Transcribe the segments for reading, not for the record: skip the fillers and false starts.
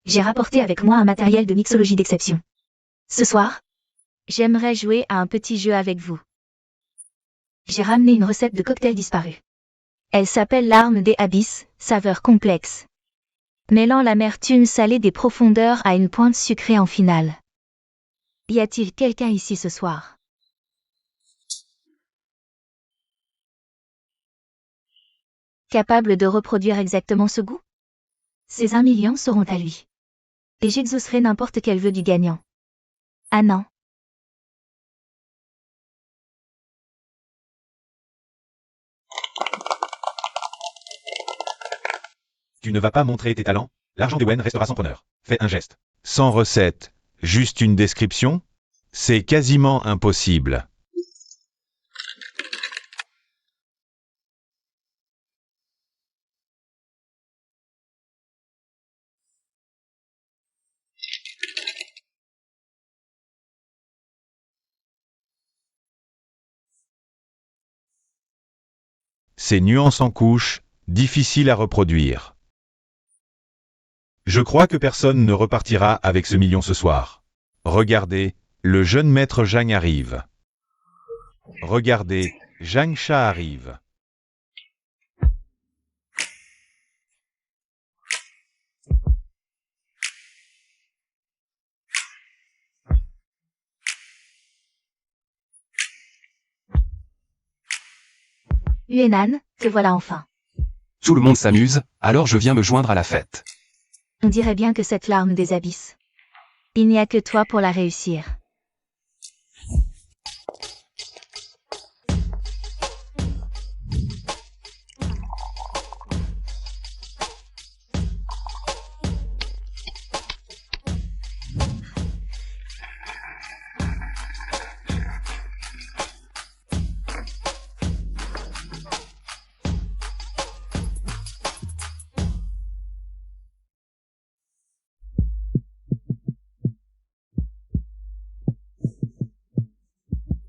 J'ai rapporté avec moi un matériel de mixologie d'exception. Ce soir, j'aimerais jouer à un petit jeu avec vous. J'ai ramené une recette de cocktail disparu. Elle s'appelle l'arme des abysses, saveur complexe, mêlant l'amertume salée des profondeurs à une pointe sucrée en finale. Y a-t-il quelqu'un ici ce soir? Capable de reproduire exactement ce goût? Ces 1 million seront à lui. Et j'exaucerai n'importe quel vœu du gagnant. Ah non. Tu ne vas pas montrer tes talents? L'argent de Wen restera sans preneur. Fais un geste. Sans recette, juste une description? C'est quasiment impossible. Ces nuances en couches, difficiles à reproduire. Je crois que personne ne repartira avec ce million ce soir. Regardez, le jeune maître Zhang arrive. Regardez, Zhang Sha arrive. Yuenan, te voilà enfin. Tout le monde s'amuse, alors je viens me joindre à la fête. On dirait bien que cette larme des abysses. Il n'y a que toi pour la réussir.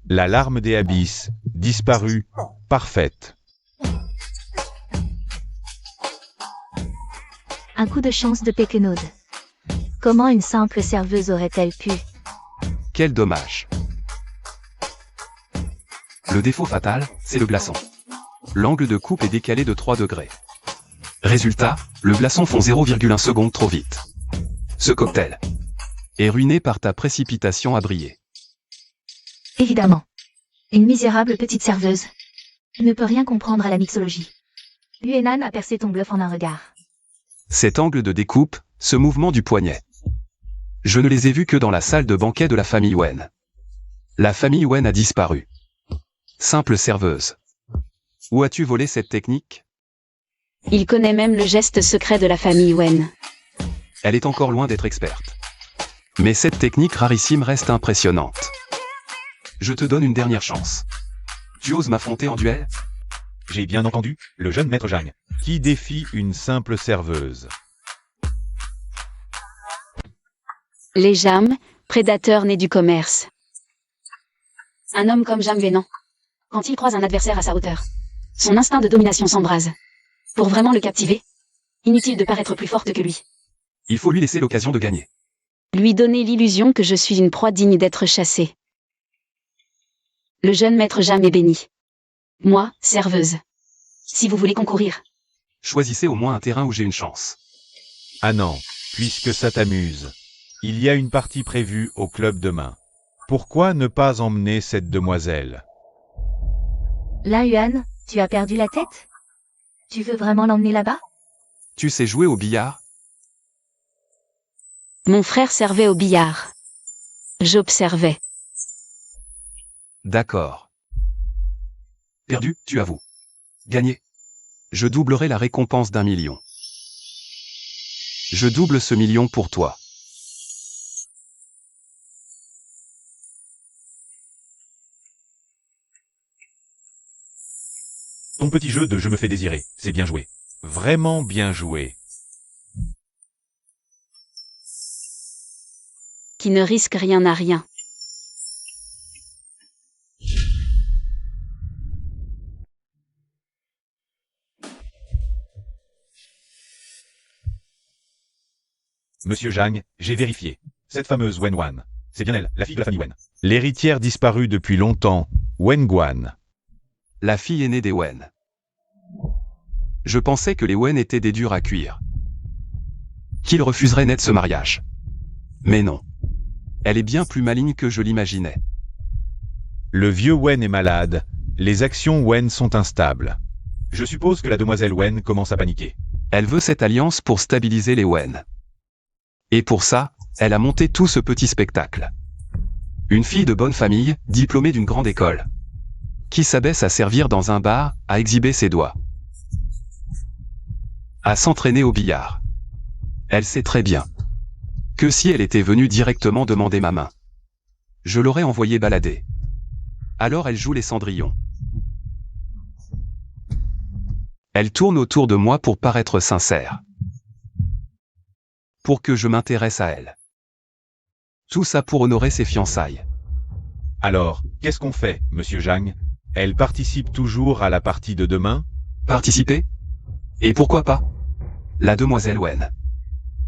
La larme des abysses, disparue, parfaite. Un coup de chance de Pequenaude. Comment une simple serveuse aurait-elle pu? Quel dommage. Le défaut fatal, c'est le glaçon. L'angle de coupe est décalé de 3 degrés. Résultat, le glaçon fond 0,1 seconde trop vite. Ce cocktail est ruiné par ta précipitation à briller. Évidemment. Une misérable petite serveuse ne peut rien comprendre à la mixologie. Yuenan a percé ton bluff en un regard. Cet angle de découpe, ce mouvement du poignet. Je ne les ai vus que dans la salle de banquet de la famille Wen. La famille Wen a disparu. Simple serveuse. Où as-tu volé cette technique? Il connaît même le geste secret de la famille Wen. Elle est encore loin d'être experte. Mais cette technique rarissime reste impressionnante. Je te donne une dernière chance. Tu oses m'affronter en duel? J'ai bien entendu, le jeune maître Zhang, qui défie une simple serveuse. Les Jam, prédateurs nés du commerce. Un homme comme Jam Vénan. Quand il croise un adversaire à sa hauteur, son instinct de domination s'embrase. Pour vraiment le captiver, inutile de paraître plus forte que lui. Il faut lui laisser l'occasion de gagner. Lui donner l'illusion que je suis une proie digne d'être chassée. Le jeune maître Jam est béni. Moi, serveuse. Si vous voulez concourir. Choisissez au moins un terrain où j'ai une chance. Ah non, puisque ça t'amuse. Il y a une partie prévue au club demain. Pourquoi ne pas emmener cette demoiselle? Là, Yuan, tu as perdu la tête? Tu veux vraiment l'emmener là-bas? Tu sais jouer au billard? Mon frère servait au billard. J'observais. D'accord. Perdu, tu avoues. Gagné. Je doublerai la récompense d'1 million. Je double ce million pour toi. Ton petit jeu de je me fais désirer, c'est bien joué. Vraiment bien joué. Qui ne risque rien n'a rien. Monsieur Zhang, j'ai vérifié. Cette fameuse Wen Wan, c'est bien elle, la fille de la famille Wen. L'héritière disparue depuis longtemps, Wen Guan. La fille aînée des Wen. Je pensais que les Wen étaient des durs à cuire. Qu'ils refuseraient net ce mariage. Mais non. Elle est bien plus maligne que je l'imaginais. Le vieux Wen est malade, les actions Wen sont instables. Je suppose que la demoiselle Wen commence à paniquer. Elle veut cette alliance pour stabiliser les Wen. Et pour ça, elle a monté tout ce petit spectacle. Une fille de bonne famille, diplômée d'une grande école, qui s'abaisse à servir dans un bar, à exhiber ses doigts, à s'entraîner au billard. Elle sait très bien que si elle était venue directement demander ma main, je l'aurais envoyée balader. Alors elle joue les cendrillons. Elle tourne autour de moi pour paraître sincère, pour que je m'intéresse à elle. Tout ça pour honorer ses fiançailles. Alors, qu'est-ce qu'on fait, monsieur Zhang? Elle participe toujours à la partie de demain? Participer? Et pourquoi pas? La demoiselle Wen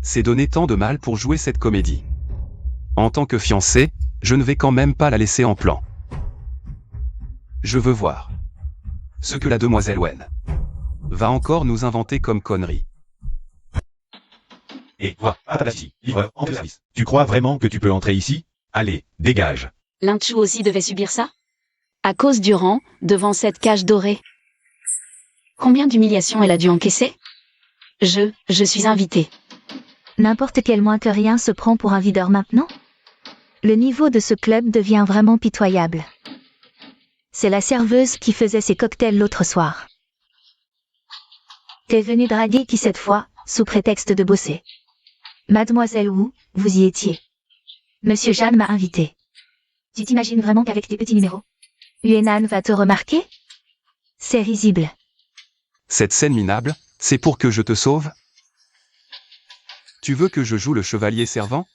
s'est donné tant de mal pour jouer cette comédie. En tant que fiancé, je ne vais quand même pas la laisser en plan. Je veux voir ce que la demoiselle Wen va encore nous inventer comme connerie. Et toi, Atadashi, livreur, en service. Tu crois vraiment que tu peux entrer ici? Allez, dégage. Linchu aussi devait subir ça? À cause du rang, devant cette cage dorée. Combien d'humiliations elle a dû encaisser? Je suis invitée. N'importe quel moins que rien se prend pour un videur maintenant? Le niveau de ce club devient vraiment pitoyable. C'est la serveuse qui faisait ses cocktails l'autre soir. T'es venu draguer qui cette fois, sous prétexte de bosser? Mademoiselle Wu, vous y étiez. Monsieur Jeanne m'a invité. Tu t'imagines vraiment qu'avec tes petits numéros, Yuenan va te remarquer? C'est risible. Cette scène minable, c'est pour que je te sauve? Tu veux que je joue le chevalier servant?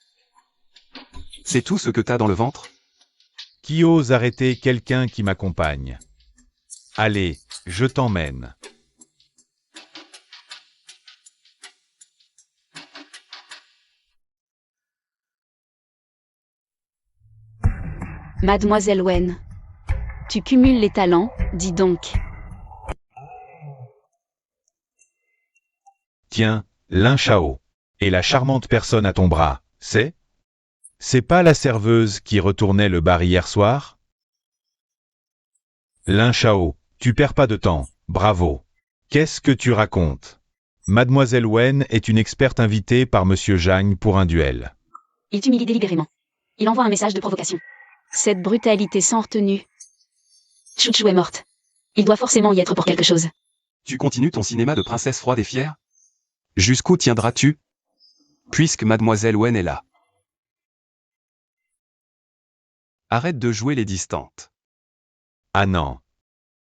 C'est tout ce que t'as dans le ventre? Qui ose arrêter quelqu'un qui m'accompagne? Allez, je t'emmène. Mademoiselle Wen. Tu cumules les talents, dis donc. Tiens, Lin Shao. Et la charmante personne à ton bras, c'est? C'est pas la serveuse qui retournait le bar hier soir? Lin Shao, tu perds pas de temps, bravo. Qu'est-ce que tu racontes? Mademoiselle Wen est une experte invitée par Monsieur Zhang pour un duel. Il t'humilie délibérément. Il envoie un message de provocation. Cette brutalité sans retenue. Chouchou est morte. Il doit forcément y être pour quelque chose. Tu continues ton cinéma de princesse froide et fière? Jusqu'où tiendras-tu? Puisque Mademoiselle Wen est là. Arrête de jouer les distantes. Ah non.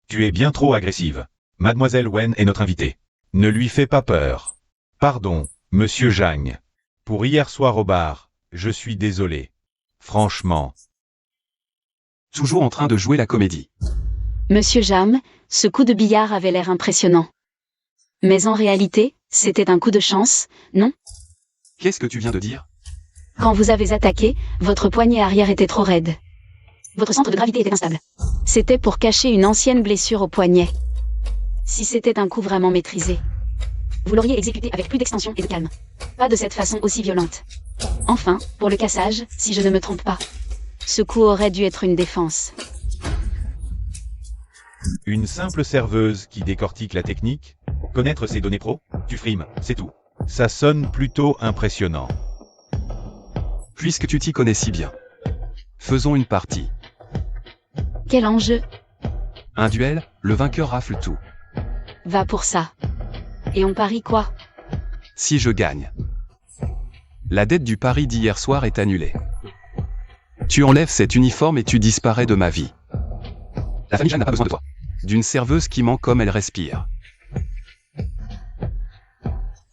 Tu es bien trop agressive. Mademoiselle Wen est notre invitée. Ne lui fais pas peur. Pardon, Monsieur Zhang. Pour hier soir au bar, je suis désolé. Franchement. Toujours en train de jouer la comédie. Monsieur Jam, ce coup de billard avait l'air impressionnant. Mais en réalité, c'était un coup de chance, non? Qu'est-ce que tu viens de dire? Quand vous avez attaqué, votre poignet arrière était trop raide. Votre centre de gravité était instable. C'était pour cacher une ancienne blessure au poignet. Si c'était un coup vraiment maîtrisé, vous l'auriez exécuté avec plus d'extension et de calme. Pas de cette façon aussi violente. Enfin, pour le cassage, si je ne me trompe pas, ce coup aurait dû être une défense. Une simple serveuse qui décortique la technique? Connaître ses données pro? Tu frimes, c'est tout. Ça sonne plutôt impressionnant. Puisque tu t'y connais si bien. Faisons une partie. Quel enjeu? Un duel, le vainqueur rafle tout. Va pour ça. Et on parie quoi? Si je gagne. La dette du pari d'hier soir est annulée. Tu enlèves cet uniforme et tu disparais de ma vie. La famille Jeanne n'a pas besoin de toi. D'une serveuse qui ment comme elle respire.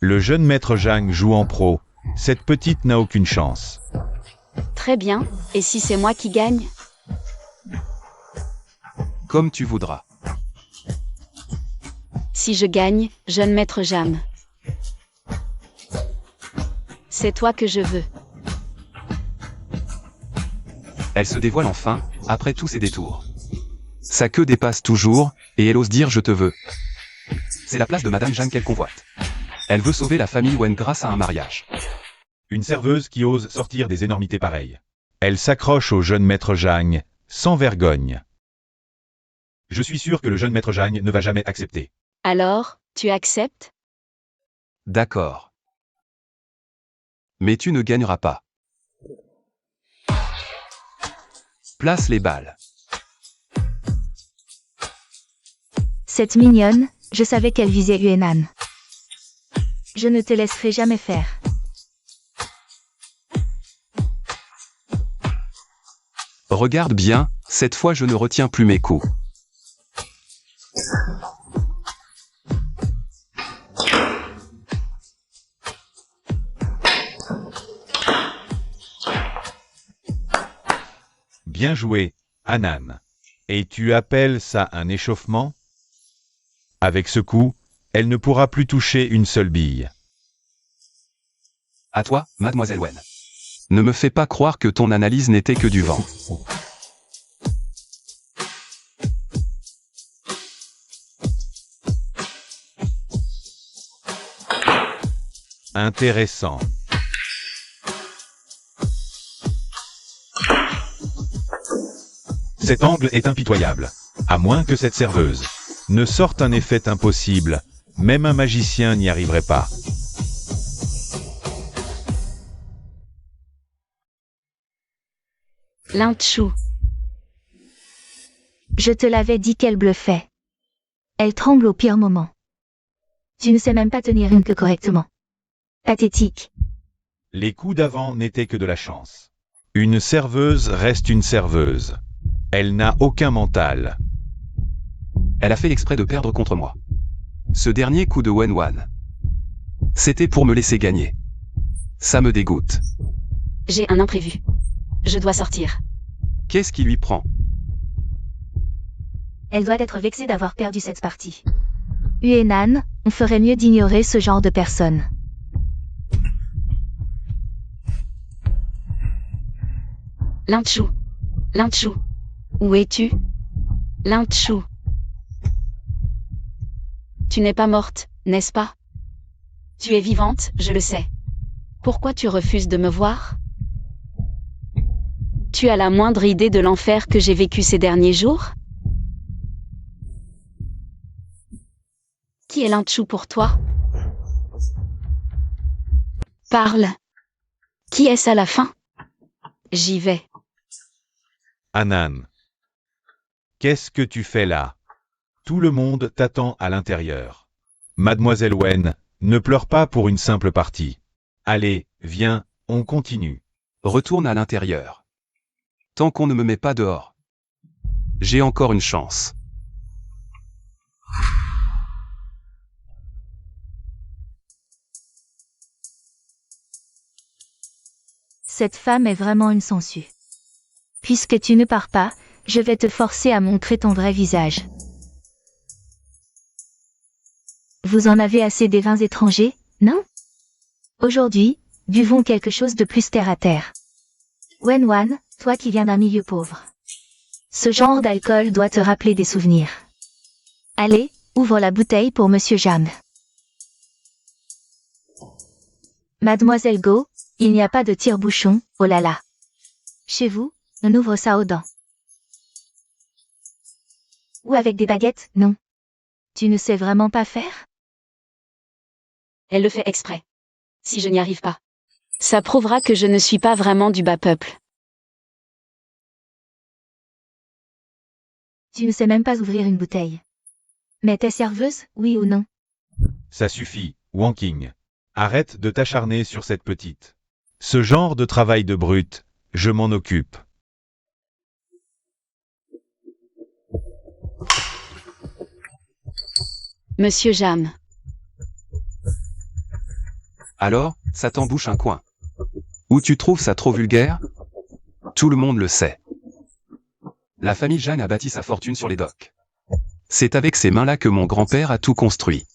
Le jeune maître Zhang joue en pro. Cette petite n'a aucune chance. Très bien, et si c'est moi qui gagne? Comme tu voudras. Si je gagne, jeune maître Jam. C'est C'est toi que je veux. Elle se dévoile enfin, après tous ses détours. Sa queue dépasse toujours, et elle ose dire je te veux. C'est la place de Madame Jeanne qu'elle convoite. Elle veut sauver la famille Wen grâce à un mariage. Une serveuse qui ose sortir des énormités pareilles. Elle s'accroche au jeune maître Zhang, sans vergogne. Je suis sûr que le jeune maître Zhang ne va jamais accepter. Alors, tu acceptes? D'accord. Mais tu ne gagneras pas. Place les balles. Cette mignonne, je savais qu'elle visait Yuenan. Je ne te laisserai jamais faire. Regarde bien, cette fois je ne retiens plus mes coups. Bien joué, Anan. Et tu appelles ça un échauffement? Avec ce coup, elle ne pourra plus toucher une seule bille. À toi, mademoiselle Wen. Ne me fais pas croire que ton analyse n'était que du vent. Intéressant. Cet angle est impitoyable. À moins que cette serveuse ne sorte un effet impossible, même un magicien n'y arriverait pas. Lin-Chu. Je te l'avais dit qu'elle bluffait. Elle tremble au pire moment. Tu ne sais même pas tenir une queue correctement. Pathétique. Les coups d'avant n'étaient que de la chance. Une serveuse reste une serveuse. Elle n'a aucun mental. Elle a fait exprès de perdre contre moi. Ce dernier coup de Wenwan, c'était pour me laisser gagner. Ça me dégoûte. J'ai un imprévu. Je dois sortir. Qu'est-ce qui lui prend? Elle doit être vexée d'avoir perdu cette partie. Yuenan, on ferait mieux d'ignorer ce genre de personne. Lin-Chu. Lin-Chu. Où es-tu? Lin-Chu. Tu n'es pas morte, n'est-ce pas? Tu es vivante, je le sais. Pourquoi tu refuses de me voir? Tu as la moindre idée de l'enfer que j'ai vécu ces derniers jours? Qui est Lin-Chu pour toi? Parle. Qui est-ce à la fin? J'y vais. Anan. Qu'est-ce que tu fais là? Tout le monde t'attend à l'intérieur. Mademoiselle Wen, ne pleure pas pour une simple partie. Allez, viens, on continue. Retourne à l'intérieur. Tant qu'on ne me met pas dehors. J'ai encore une chance. Cette femme est vraiment une sangsue. Puisque tu ne pars pas, je vais te forcer à montrer ton vrai visage. Vous en avez assez des vins étrangers, non? Aujourd'hui, buvons quelque chose de plus terre à terre. Wenwan, toi qui viens d'un milieu pauvre. Ce genre d'alcool doit te rappeler des souvenirs. Allez, ouvre la bouteille pour Monsieur Jam. Mademoiselle Go, il n'y a pas de tire-bouchon, oh là là. Chez vous, on ouvre ça aux dents. Ou avec des baguettes, non. Tu ne sais vraiment pas faire? Elle le fait exprès. Si je n'y arrive pas, ça prouvera que je ne suis pas vraiment du bas peuple. Tu ne sais même pas ouvrir une bouteille. Mais t'es serveuse, oui ou non? Ça suffit, Wanking. Arrête de t'acharner sur cette petite. Ce genre de travail de brute, je m'en occupe. Monsieur Jam. Alors, ça t'embouche un coin. Où tu trouves ça trop vulgaire? Tout le monde le sait. La famille Jeanne a bâti sa fortune sur les docks. C'est avec ces mains-là que mon grand-père a tout construit.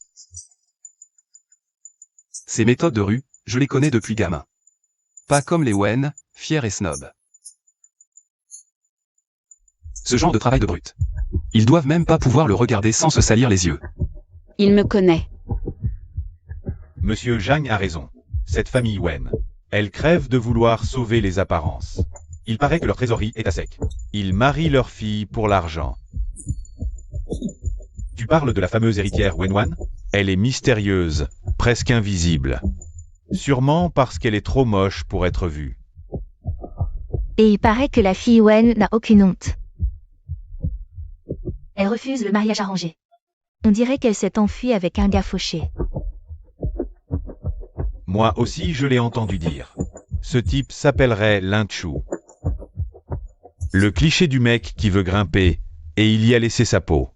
Ces méthodes de rue, je les connais depuis gamin. Pas comme les Wen, fiers et snobs. Ce genre de travail de brute. Ils doivent même pas pouvoir le regarder sans se salir les yeux. Il me connaît. Monsieur Zhang a raison. Cette famille Wen, elle crève de vouloir sauver les apparences. Il paraît que leur trésorerie est à sec. Ils marient leur fille pour l'argent. Tu parles de la fameuse héritière Wenwan? Elle est mystérieuse, presque invisible. Sûrement parce qu'elle est trop moche pour être vue. Et il paraît que la fille Wen n'a aucune honte. Elle refuse le mariage arrangé. On dirait qu'elle s'est enfuie avec un gars fauché. Moi aussi je l'ai entendu dire. Ce type s'appellerait Lin Chu. Le cliché du mec qui veut grimper, et il y a laissé sa peau.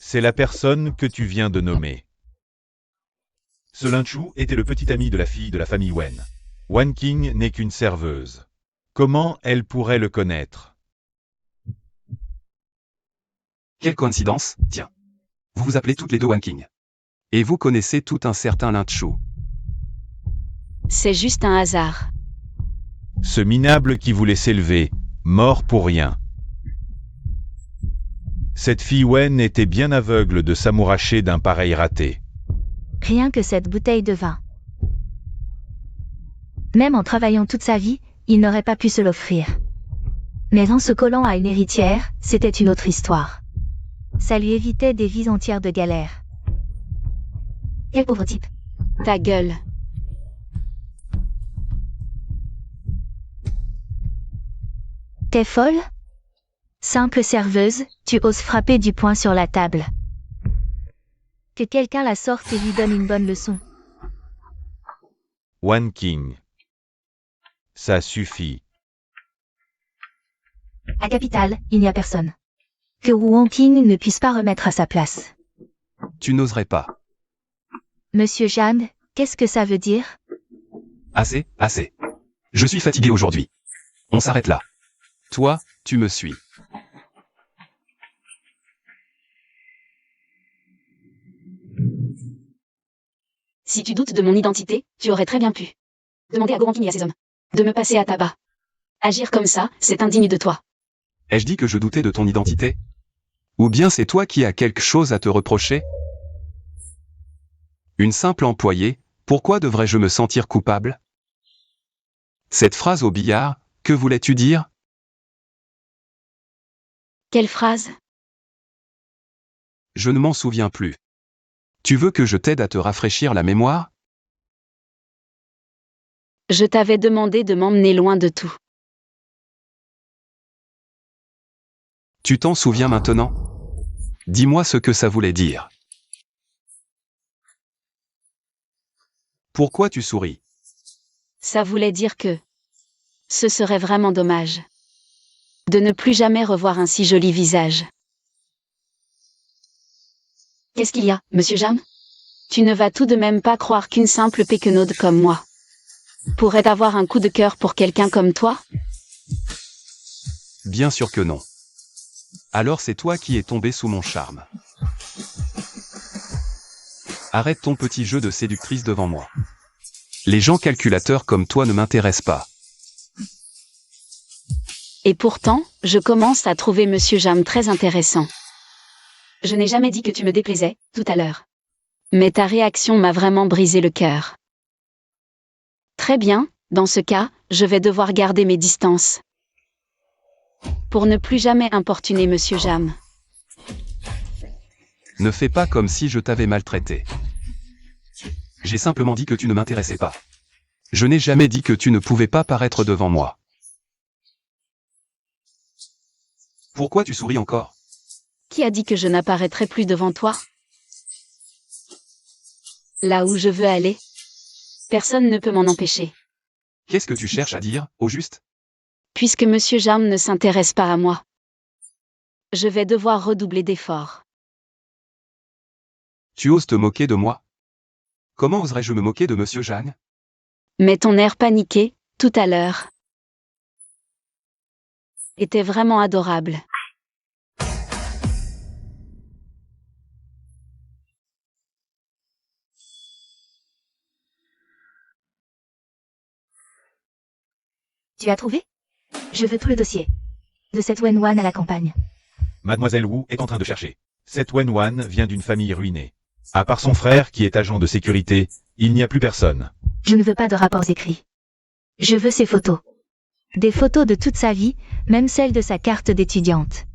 C'est la personne que tu viens de nommer. Ce Lin Chu était le petit ami de la fille de la famille Wen. Wan Qing n'est qu'une serveuse. Comment elle pourrait le connaître? Quelle coïncidence, tiens. Vous vous appelez toutes les deux Wan Qing. Et vous connaissez tout un certain Lin Chu. C'est juste un hasard. Ce minable qui voulait s'élever, mort pour rien. Cette fille Wen était bien aveugle de s'amouracher d'un pareil raté. Rien que cette bouteille de vin. Même en travaillant toute sa vie, il n'aurait pas pu se l'offrir. Mais en se collant à une héritière, c'était une autre histoire. Ça lui évitait des vies entières de galère. Quel pauvre type. Ta gueule. T'es folle? Simple serveuse, tu oses frapper du poing sur la table. Que quelqu'un la sorte et lui donne une bonne leçon. Wan Qing. Ça suffit. À Capitale, il n'y a personne. Que Wan Qing ne puisse pas remettre à sa place. Tu n'oserais pas. Monsieur Zhang, qu'est-ce que ça veut dire? Assez, assez. Je suis fatigué aujourd'hui. On s'arrête là. Toi, tu me suis. Si tu doutes de mon identité, tu aurais très bien pu demander à Goran King et à ses hommes de me passer à tabac. Agir comme ça, c'est indigne de toi. Ai-je dit que je doutais de ton identité? Ou bien c'est toi qui as quelque chose à te reprocher? Une simple employée, pourquoi devrais-je me sentir coupable? Cette phrase au billard, que voulais-tu dire? Quelle phrase? Je ne m'en souviens plus. Tu veux que je t'aide à te rafraîchir la mémoire? Je t'avais demandé de m'emmener loin de tout. Tu t'en souviens maintenant? Dis-moi ce que ça voulait dire. Pourquoi tu souris? Ça voulait dire que ce serait vraiment dommage de ne plus jamais revoir un si joli visage. Qu'est-ce qu'il y a, monsieur Jam? Tu ne vas tout de même pas croire qu'une simple péquenaude comme moi pourrait avoir un coup de cœur pour quelqu'un comme toi? Bien sûr que non. Alors c'est toi qui es tombé sous mon charme. Arrête ton petit jeu de séductrice devant moi. Les gens calculateurs comme toi ne m'intéressent pas. Et pourtant, je commence à trouver monsieur Jam très intéressant. Je n'ai jamais dit que tu me déplaisais, tout à l'heure. Mais ta réaction m'a vraiment brisé le cœur. Très bien, dans ce cas, je vais devoir garder mes distances. Pour ne plus jamais importuner monsieur Jam. Ne fais pas comme si je t'avais maltraité. J'ai simplement dit que tu ne m'intéressais pas. Je n'ai jamais dit que tu ne pouvais pas paraître devant moi. Pourquoi tu souris encore? Qui a dit que je n'apparaîtrai plus devant toi? Là où je veux aller, personne ne peut m'en empêcher. Qu'est-ce que tu cherches à dire, au juste? Puisque monsieur Jam ne s'intéresse pas à moi, je vais devoir redoubler d'efforts. Tu oses te moquer de moi? Comment oserais-je me moquer de monsieur Zhang? Mais ton air paniqué, tout à l'heure, était vraiment adorable. Tu as trouvé? Je veux tout le dossier. De cette Wenwan à la campagne. Mademoiselle Wu est en train de chercher. Cette Wenwan vient d'une famille ruinée. À part son frère qui est agent de sécurité, il n'y a plus personne. Je ne veux pas de rapports écrits. Je veux ses photos. Des photos de toute sa vie, même celle de sa carte d'étudiante.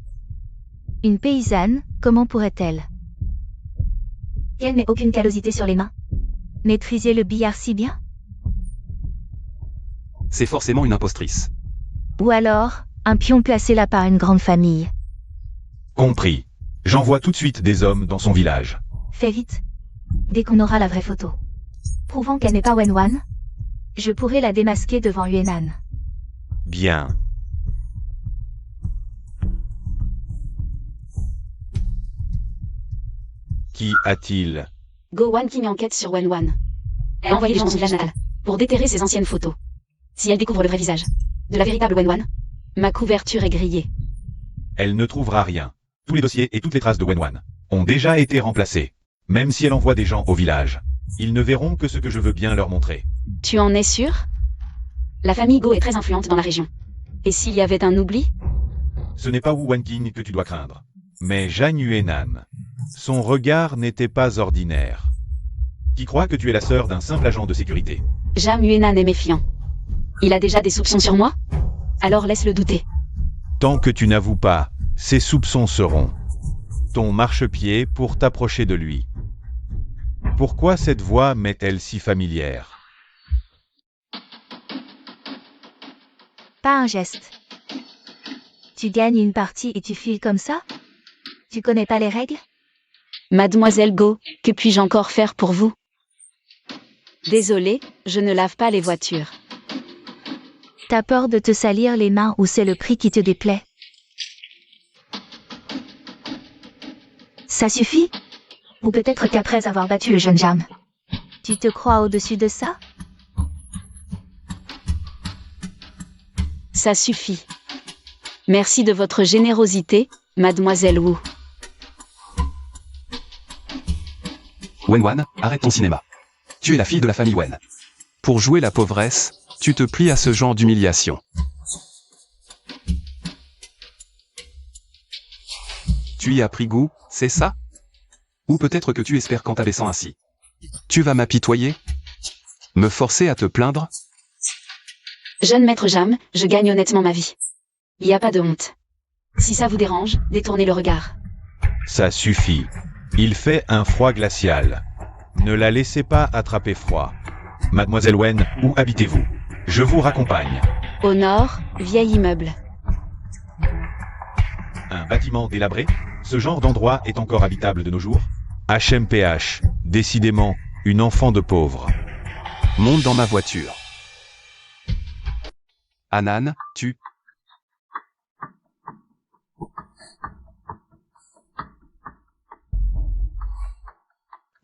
Une paysanne, comment pourrait-elle? Qu'elle n'ait aucune callosité sur les mains. Maîtriser le billard si bien? C'est forcément une impostrice. Ou alors, un pion placé là par une grande famille. Compris. J'envoie tout de suite des hommes dans son village. Fais vite. Dès qu'on aura la vraie photo. Prouvant qu'elle n'est pas Wenwan, je pourrai la démasquer devant Yuenan. Bien. Qui a-t-il? Go Wan King enquête sur Wenwan. Elle a envoyé des gens dans son village natal pour déterrer ses anciennes photos. Si elle découvre le vrai visage de la véritable Wenwan, ma couverture est grillée. Elle ne trouvera rien. Tous les dossiers et toutes les traces de Wenwan ont déjà été remplacés. Même si elle envoie des gens au village, ils ne verront que ce que je veux bien leur montrer. Tu en es sûr? La famille Go est très influente dans la région. Et s'il y avait un oubli? Ce n'est pas Wu Wanqing que tu dois craindre, mais Zhang Yuenan. Son regard n'était pas ordinaire. Qui croit que tu es la sœur d'un simple agent de sécurité? Zhang Yuenan est méfiant. Il a déjà des soupçons sur moi? Alors laisse-le douter. Tant que tu n'avoues pas, ses soupçons seront ton marchepied pour t'approcher de lui. Pourquoi cette voix m'est-elle si familière? Pas un geste. Tu gagnes une partie et tu files comme ça? Tu connais pas les règles? Mademoiselle Go, que puis-je encore faire pour vous? Désolée, je ne lave pas les voitures. T'as peur de te salir les mains ou c'est le prix qui te déplaît? Ça suffit? Ou peut-être qu'après avoir battu le jeune Jam, tu te crois au-dessus de ça? Ça suffit. Merci de votre générosité, Mademoiselle Wu. Wenwan, arrête ton cinéma. Tu es la fille de la famille Wen. Pour jouer la pauvresse, tu te plies à ce genre d'humiliation. Tu y as pris goût, c'est ça? Ou peut-être que tu espères qu'en t'abaissant ainsi, tu vas m'apitoyer? Me forcer à te plaindre? Jeune maître Jam, je gagne honnêtement ma vie. Il n'y a pas de honte. Si ça vous dérange, détournez le regard. Ça suffit. Il fait un froid glacial. Ne la laissez pas attraper froid. Mademoiselle Wen, où habitez-vous? Je vous raccompagne. Au nord, vieil immeuble. Un bâtiment délabré? Ce genre d'endroit est encore habitable de nos jours? HMPH, décidément, une enfant de pauvre. Monte dans ma voiture. Anan, tu...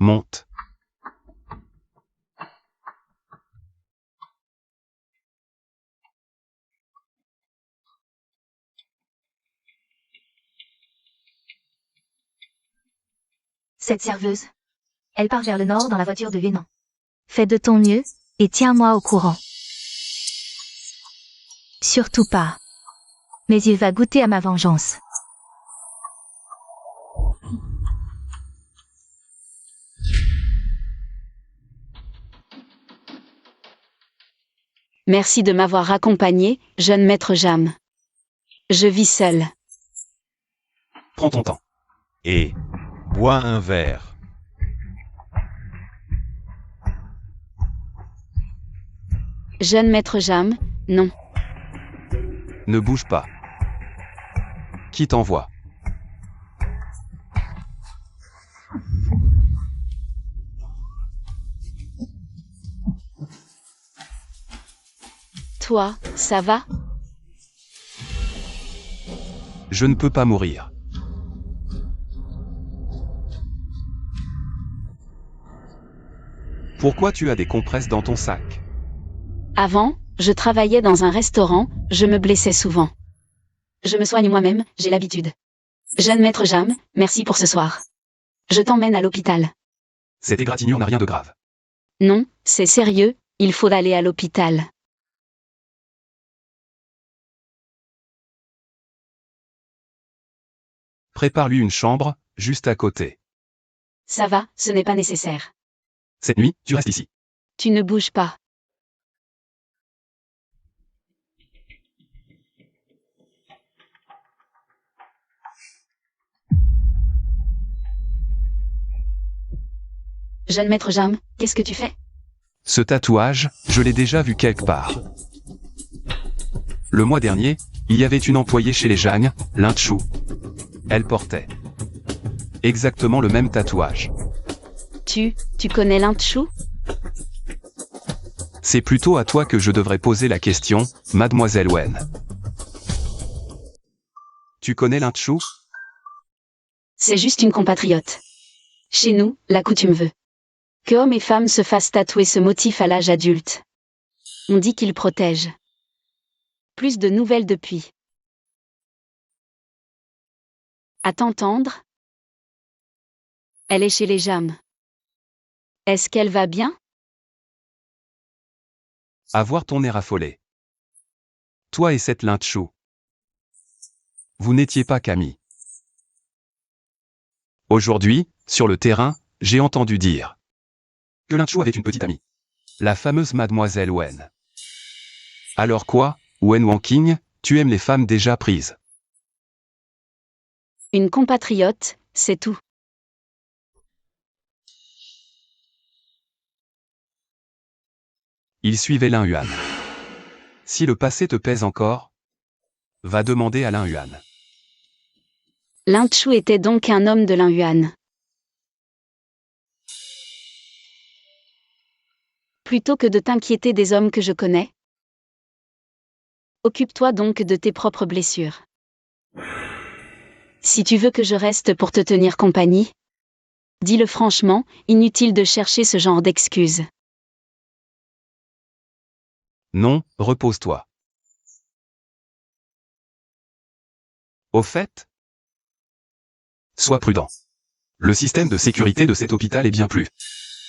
Monte. Cette serveuse. Elle part vers le nord dans la voiture de Yuenan. Fais de ton mieux, et tiens-moi au courant. Surtout pas. Mais il va goûter à ma vengeance. Merci de m'avoir accompagné, jeune maître Jam. Je vis seul. Prends ton temps. Et bois un verre. Jeune maître Jam, non. Ne bouge pas. Qui t'envoie? Toi, ça va? Je ne peux pas mourir. Pourquoi tu as des compresses dans ton sac? Avant, je travaillais dans un restaurant, je me blessais souvent. Je me soigne moi-même, j'ai l'habitude. Jeune maître Jam, merci pour ce soir. Je t'emmène à l'hôpital. Cette égratignure n'a rien de grave. Non, c'est sérieux, il faut aller à l'hôpital. Prépare-lui une chambre, juste à côté. Ça va, ce n'est pas nécessaire. Cette nuit, tu restes ici. Tu ne bouges pas. Jeune maître Jam, qu'est-ce que tu fais? Ce tatouage, je l'ai déjà vu quelque part. Le mois dernier, il y avait une employée chez les Jang, Lin-Chu. Elle portait exactement le même tatouage. Tu connais Lin-Chu? C'est plutôt à toi que je devrais poser la question, mademoiselle Wen. Tu connais Lin-Chu? C'est juste une compatriote. Chez nous, la coutume veut que hommes et femmes se fassent tatouer ce motif à l'âge adulte. On dit qu'il protège. Plus de nouvelles depuis. À t'entendre? Elle est chez les Jam. Est-ce qu'elle va bien? À voir ton air affolé. Toi et cette Lin-Chu. Vous n'étiez pas qu'amis. Aujourd'hui, sur le terrain, j'ai entendu dire que Lin-Chu avait une petite amie. La fameuse mademoiselle Wen. Alors quoi, Wen Wanqing, tu aimes les femmes déjà prises? Une compatriote, c'est tout. Il suivait Lin Yuan. Si le passé te pèse encore, va demander à Lin Yuan. Lin-Chu était donc un homme de Lin Yuan. Plutôt que de t'inquiéter des hommes que je connais, occupe-toi donc de tes propres blessures. Si tu veux que je reste pour te tenir compagnie, dis-le franchement, inutile de chercher ce genre d'excuses. Non, repose-toi. Au fait, sois prudent. Le système de sécurité de cet hôpital est bien plus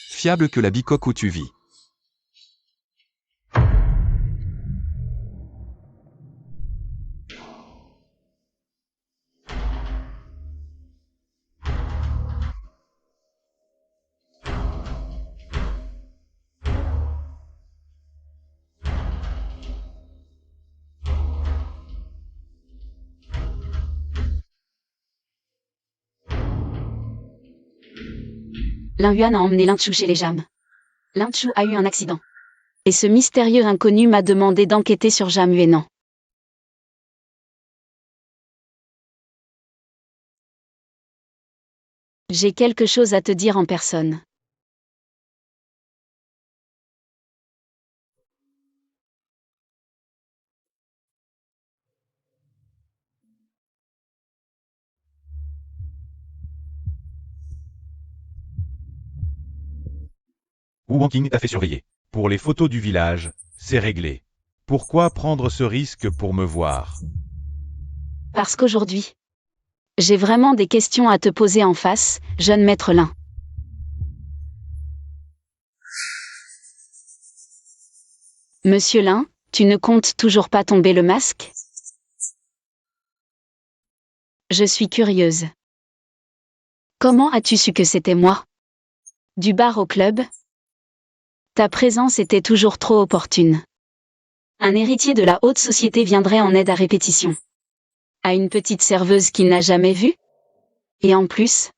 fiable que la bicoque où tu vis. Lin Yuan a emmené Lin-Chu chez les Jam. Lin-Chu a eu un accident. Et ce mystérieux inconnu m'a demandé d'enquêter sur Jam Yuenan. J'ai quelque chose à te dire en personne. Wu Wanqing t'a fait surveiller. Pour les photos du village, c'est réglé. Pourquoi prendre ce risque pour me voir? Parce qu'aujourd'hui, j'ai vraiment des questions à te poser en face, jeune maître Lin. Monsieur Lin, tu ne comptes toujours pas tomber le masque? Je suis curieuse. Comment as-tu su que c'était moi? Du bar au club? Ta présence était toujours trop opportune. Un héritier de la haute société viendrait en aide à répétition. À une petite serveuse qu'il n'a jamais vue? Et en plus,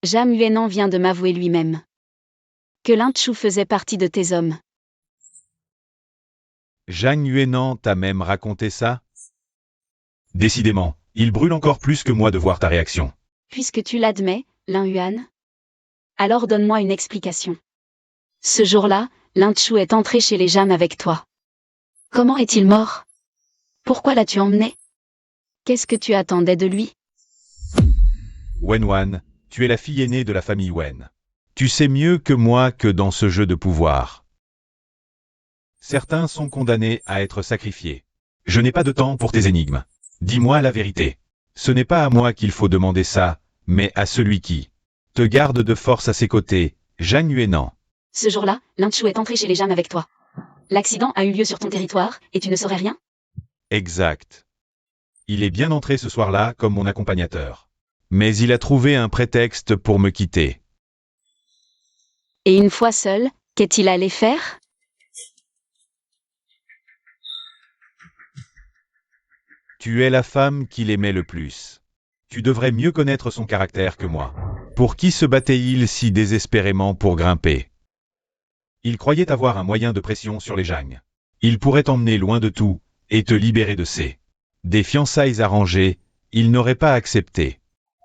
Jam Yuenan vient de m'avouer lui-même que Lin-Chu faisait partie de tes hommes. Zhang Yuenan t'a même raconté ça? Décidément, il brûle encore plus que moi de voir ta réaction. Puisque tu l'admets, Lin Yuan, alors donne-moi une explication. Ce jour-là, Lin-Chu est entré chez les Jam avec toi. Comment est-il mort? Pourquoi l'as-tu emmené? Qu'est-ce que tu attendais de lui? Wen Wan, tu es la fille aînée de la famille Wen. Tu sais mieux que moi que dans ce jeu de pouvoir, certains sont condamnés à être sacrifiés. Je n'ai pas de temps pour tes énigmes. Dis-moi la vérité. Ce n'est pas à moi qu'il faut demander ça, mais à celui qui te garde de force à ses côtés, Zhang Yuenan. Ce jour-là, Lin-Chu est entré chez les Jam avec toi. L'accident a eu lieu sur ton territoire, et tu ne saurais rien? Exact. Il est bien entré ce soir-là comme mon accompagnateur. Mais il a trouvé un prétexte pour me quitter. Et une fois seul, qu'est-il allé faire? Tu es la femme qu'il aimait le plus. Tu devrais mieux connaître son caractère que moi. Pour qui se battait-il si désespérément pour grimper? Il croyait avoir un moyen de pression sur les Jagnes. Il pourrait t'emmener loin de tout, et te libérer de des fiançailles arrangées, il n'aurait pas accepté.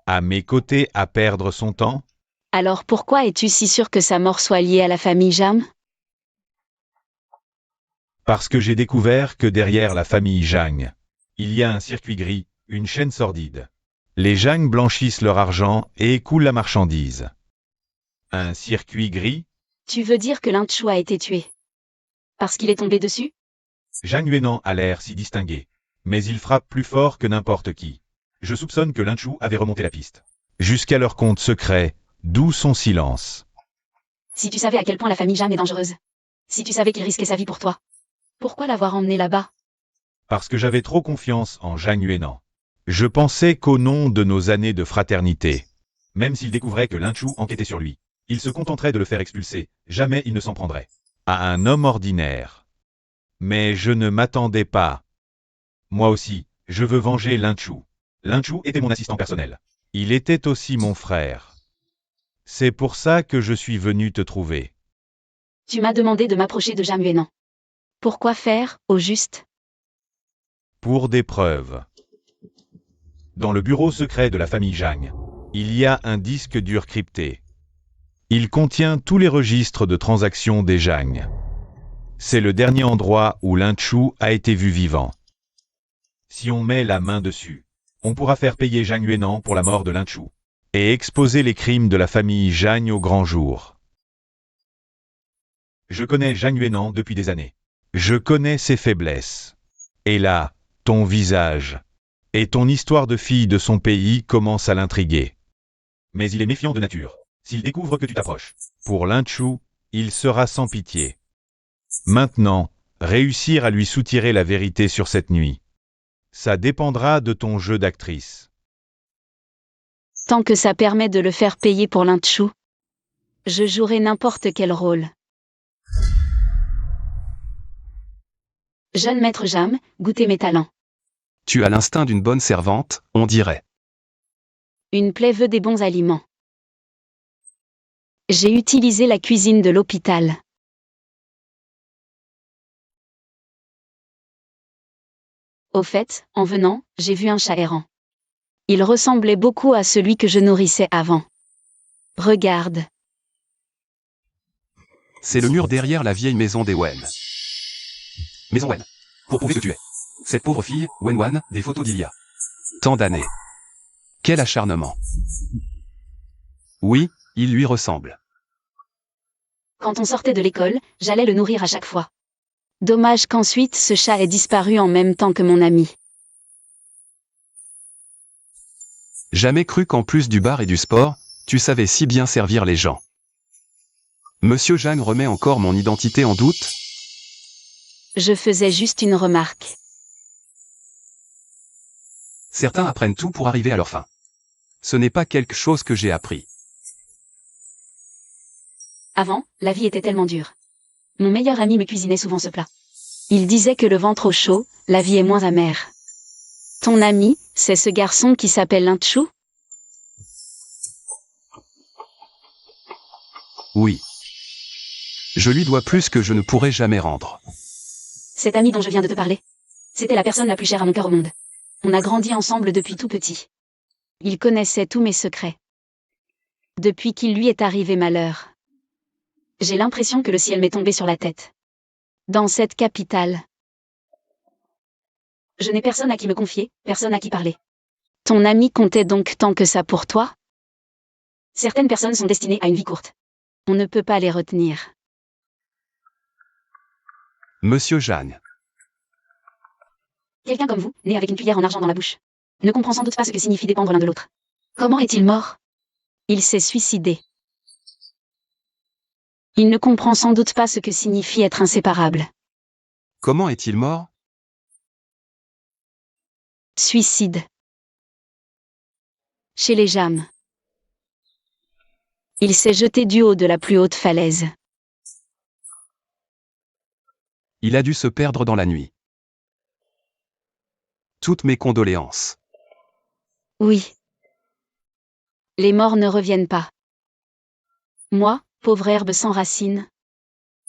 À mes côtés à perdre son temps? Alors pourquoi es-tu si sûr que sa mort soit liée à la famille Jam? Parce que j'ai découvert que derrière la famille Jagne, il y a un circuit gris, une chaîne sordide. Les Jagnes blanchissent leur argent et écoulent la marchandise. Un circuit gris? Tu veux dire que Lintchou a été tué? Parce qu'il est tombé dessus? Jang Huainan a l'air si distingué. Mais il frappe plus fort que n'importe qui. Je soupçonne que Lintchou avait remonté la piste. Jusqu'à leur compte secret, d'où son silence. Si tu savais à quel point la famille Jam est dangereuse. Si tu savais qu'il risquait sa vie pour toi. Pourquoi l'avoir emmené là-bas? Parce que j'avais trop confiance en Jang Huainan. Je pensais qu'au nom de nos années de fraternité, même s'il découvrait que Lintchou enquêtait sur lui, il se contenterait de le faire expulser, jamais il ne s'en prendrait à un homme ordinaire. Mais je ne m'attendais pas. Moi aussi, je veux venger Lintchou. Lintchou était mon assistant personnel. Il était aussi mon frère. C'est pour ça que je suis venu te trouver. Tu m'as demandé de m'approcher de Jam Huainan. Pourquoi faire, au juste? Pour des preuves. Dans le bureau secret de la famille Jagne, il y a un disque dur crypté. Il contient tous les registres de transactions des Jagnes. C'est le dernier endroit où Lintchou a été vu vivant. Si on met la main dessus, on pourra faire payer Jang Huainan pour la mort de Lintchou et exposer les crimes de la famille Jagne au grand jour. Je connais Jang Huainan depuis des années. Je connais ses faiblesses. Et là, ton visage et ton histoire de fille de son pays commencent à l'intriguer. Mais il est méfiant de nature. S'il découvre que tu t'approches, pour Lintchou, il sera sans pitié. Maintenant, réussir à lui soutirer la vérité sur cette nuit. Ça dépendra de ton jeu d'actrice. Tant que ça permet de le faire payer pour Lintchou, je jouerai n'importe quel rôle. Jeune maître Jam, goûtez mes talents. Tu as l'instinct d'une bonne servante, on dirait. Une plaie veut des bons aliments. J'ai utilisé la cuisine de l'hôpital. Au fait, en venant, j'ai vu un chat errant. Il ressemblait beaucoup à celui que je nourrissais avant. Regarde. C'est le mur derrière la vieille maison des Wen. Maison Wen. Pour prouver que tu es. Cette pauvre fille, Wen Wan, des photos d'il y a tant d'années. Quel acharnement. Oui, il lui ressemble. Quand on sortait de l'école, j'allais le nourrir à chaque fois. Dommage qu'ensuite ce chat ait disparu en même temps que mon ami. Jamais cru qu'en plus du bar et du sport, tu savais si bien servir les gens. Monsieur Jeanne remet encore mon identité en doute? Je faisais juste une remarque. Certains apprennent tout pour arriver à leur fin. Ce n'est pas quelque chose que j'ai appris. Avant, la vie était tellement dure. Mon meilleur ami me cuisinait souvent ce plat. Il disait que le ventre au chaud, la vie est moins amère. Ton ami, c'est ce garçon qui s'appelle Lintchou? Oui. Je lui dois plus que je ne pourrai jamais rendre. Cet ami dont je viens de te parler. C'était la personne la plus chère à mon cœur au monde. On a grandi ensemble depuis tout petit. Il connaissait tous mes secrets. Depuis qu'il lui est arrivé malheur. J'ai l'impression que le ciel m'est tombé sur la tête. Dans cette capitale. Je n'ai personne à qui me confier, personne à qui parler. Ton ami comptait donc tant que ça pour toi? Certaines personnes sont destinées à une vie courte. On ne peut pas les retenir. Monsieur Jeanne. Quelqu'un comme vous, né avec une cuillère en argent dans la bouche, ne comprend sans doute pas ce que signifie dépendre l'un de l'autre. Comment est-il mort? Il s'est suicidé. Il ne comprend sans doute pas ce que signifie être inséparable. Comment est-il mort? Suicide. Chez les Jam. Il s'est jeté du haut de la plus haute falaise. Il a dû se perdre dans la nuit. Toutes mes condoléances. Oui. Les morts ne reviennent pas. Moi, pauvre herbe sans racines.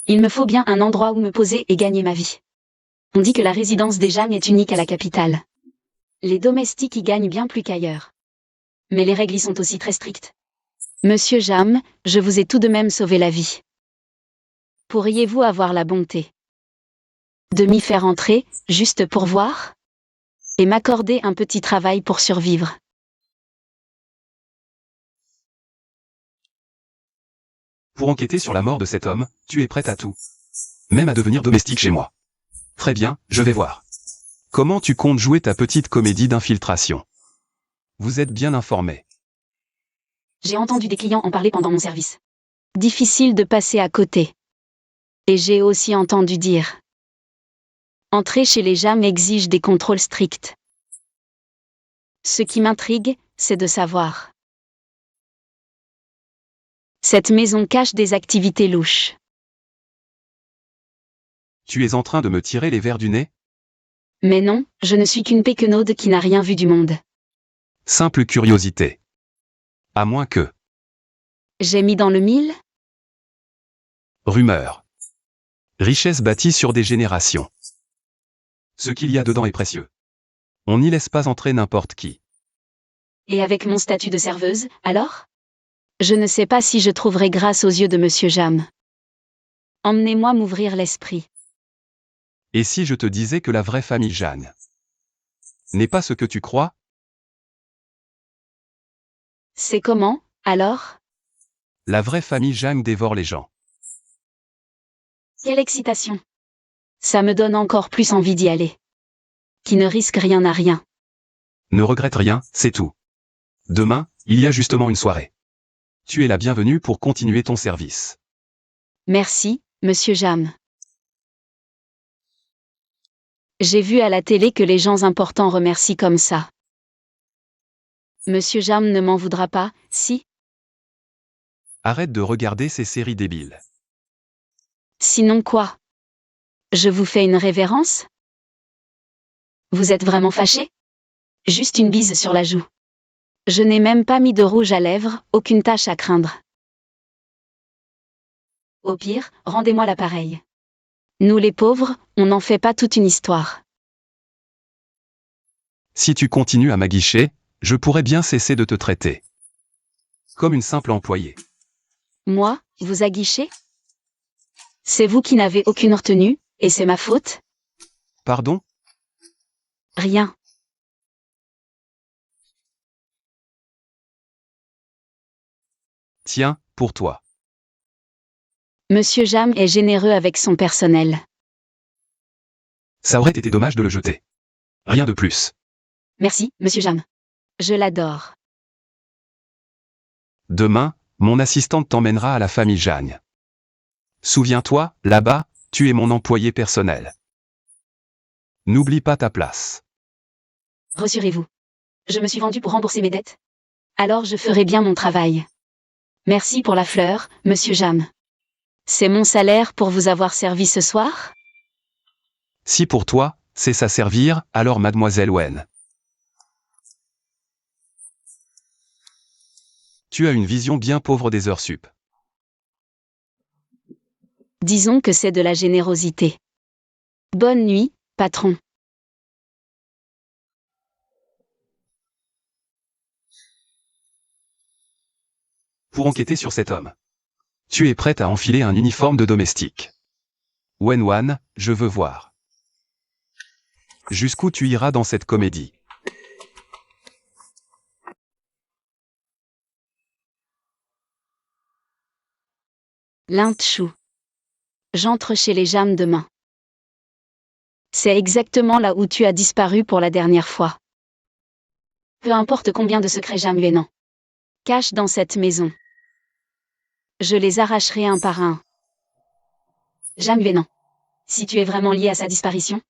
Il me faut bien un endroit où me poser et gagner ma vie. On dit que la résidence des Jam est unique à la capitale. Les domestiques y gagnent bien plus qu'ailleurs. Mais les règles y sont aussi très strictes. Monsieur Jam, je vous ai tout de même sauvé la vie. Pourriez-vous avoir la bonté de m'y faire entrer, juste pour voir, et m'accorder un petit travail pour survivre? Pour enquêter sur la mort de cet homme, tu es prête à tout. Même à devenir domestique chez moi. Très bien, je vais voir. Comment tu comptes jouer ta petite comédie d'infiltration? Vous êtes bien informé. J'ai entendu des clients en parler pendant mon service. Difficile de passer à côté. Et j'ai aussi entendu dire. Entrer chez les Jam exige des contrôles stricts. Ce qui m'intrigue, c'est de savoir. Cette maison cache des activités louches. Tu es en train de me tirer les vers du nez? Mais non, je ne suis qu'une péquenaude qui n'a rien vu du monde. Simple curiosité. À moins que... J'ai mis dans le mille? Rumeur. Richesse bâtie sur des générations. Ce qu'il y a dedans est précieux. On n'y laisse pas entrer n'importe qui. Et avec mon statut de serveuse, alors? Je ne sais pas si je trouverai grâce aux yeux de Monsieur Jam. Emmenez-moi m'ouvrir l'esprit. Et si je te disais que la vraie famille Jeanne n'est pas ce que tu crois? C'est comment, alors? La vraie famille Jeanne dévore les gens. Quelle excitation! Ça me donne encore plus envie d'y aller. Qui ne risque rien n'a rien. Ne regrette rien, c'est tout. Demain, il y a justement une soirée. Tu es la bienvenue pour continuer ton service. Merci, Monsieur Jam. J'ai vu à la télé que les gens importants remercient comme ça. Monsieur Jam ne m'en voudra pas, si? Arrête de regarder ces séries débiles. Sinon quoi? Je vous fais une révérence? Vous êtes vraiment fâché? Juste une bise sur la joue. Je n'ai même pas mis de rouge à lèvres, aucune tache à craindre. Au pire, rendez-moi l'appareil. Nous les pauvres, on n'en fait pas toute une histoire. Si tu continues à m'aguicher, je pourrais bien cesser de te traiter comme une simple employée. Moi, vous aguichez? C'est vous qui n'avez aucune retenue, et c'est ma faute? Pardon? Rien. Tiens, pour toi. Monsieur Jam est généreux avec son personnel. Ça aurait été dommage de le jeter. Rien de plus. Merci, Monsieur Jam. Je l'adore. Demain, mon assistante t'emmènera à la famille Jeanne. Souviens-toi, là-bas, tu es mon employé personnel. N'oublie pas ta place. Rassurez-vous. Je me suis vendue pour rembourser mes dettes. Alors je ferai bien mon travail. Merci pour la fleur, Monsieur Jam. C'est mon salaire pour vous avoir servi ce soir? Si pour toi, c'est ça servir, alors mademoiselle Wen. Tu as une vision bien pauvre des heures sup. Disons que c'est de la générosité. Bonne nuit, patron. Pour enquêter sur cet homme. Tu es prête à enfiler un uniforme de domestique. Wen-Wan, je veux voir. Jusqu'où tu iras dans cette comédie? Lintchou. J'entre chez les Jam demain. C'est exactement là où tu as disparu pour la dernière fois. Peu importe combien de secrets Jam Yuenan cachent dans cette maison. Je les arracherai un par un. Jam Yuenan, si tu es vraiment lié à sa disparition,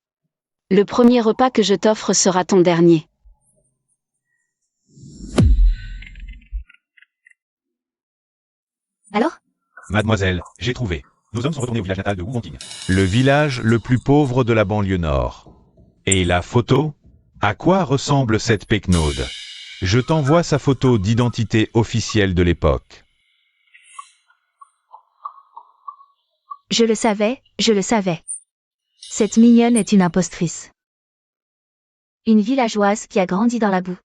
le premier repas que je t'offre sera ton dernier. Alors? Mademoiselle, j'ai trouvé. Nos hommes sont retournés au village natal de Wu Wangqing. Le village le plus pauvre de la banlieue nord. Et la photo? À quoi ressemble cette péquenaude? Je t'envoie sa photo d'identité officielle de l'époque. Je le savais, je le savais. Cette mignonne est une impostrice. Une villageoise qui a grandi dans la boue.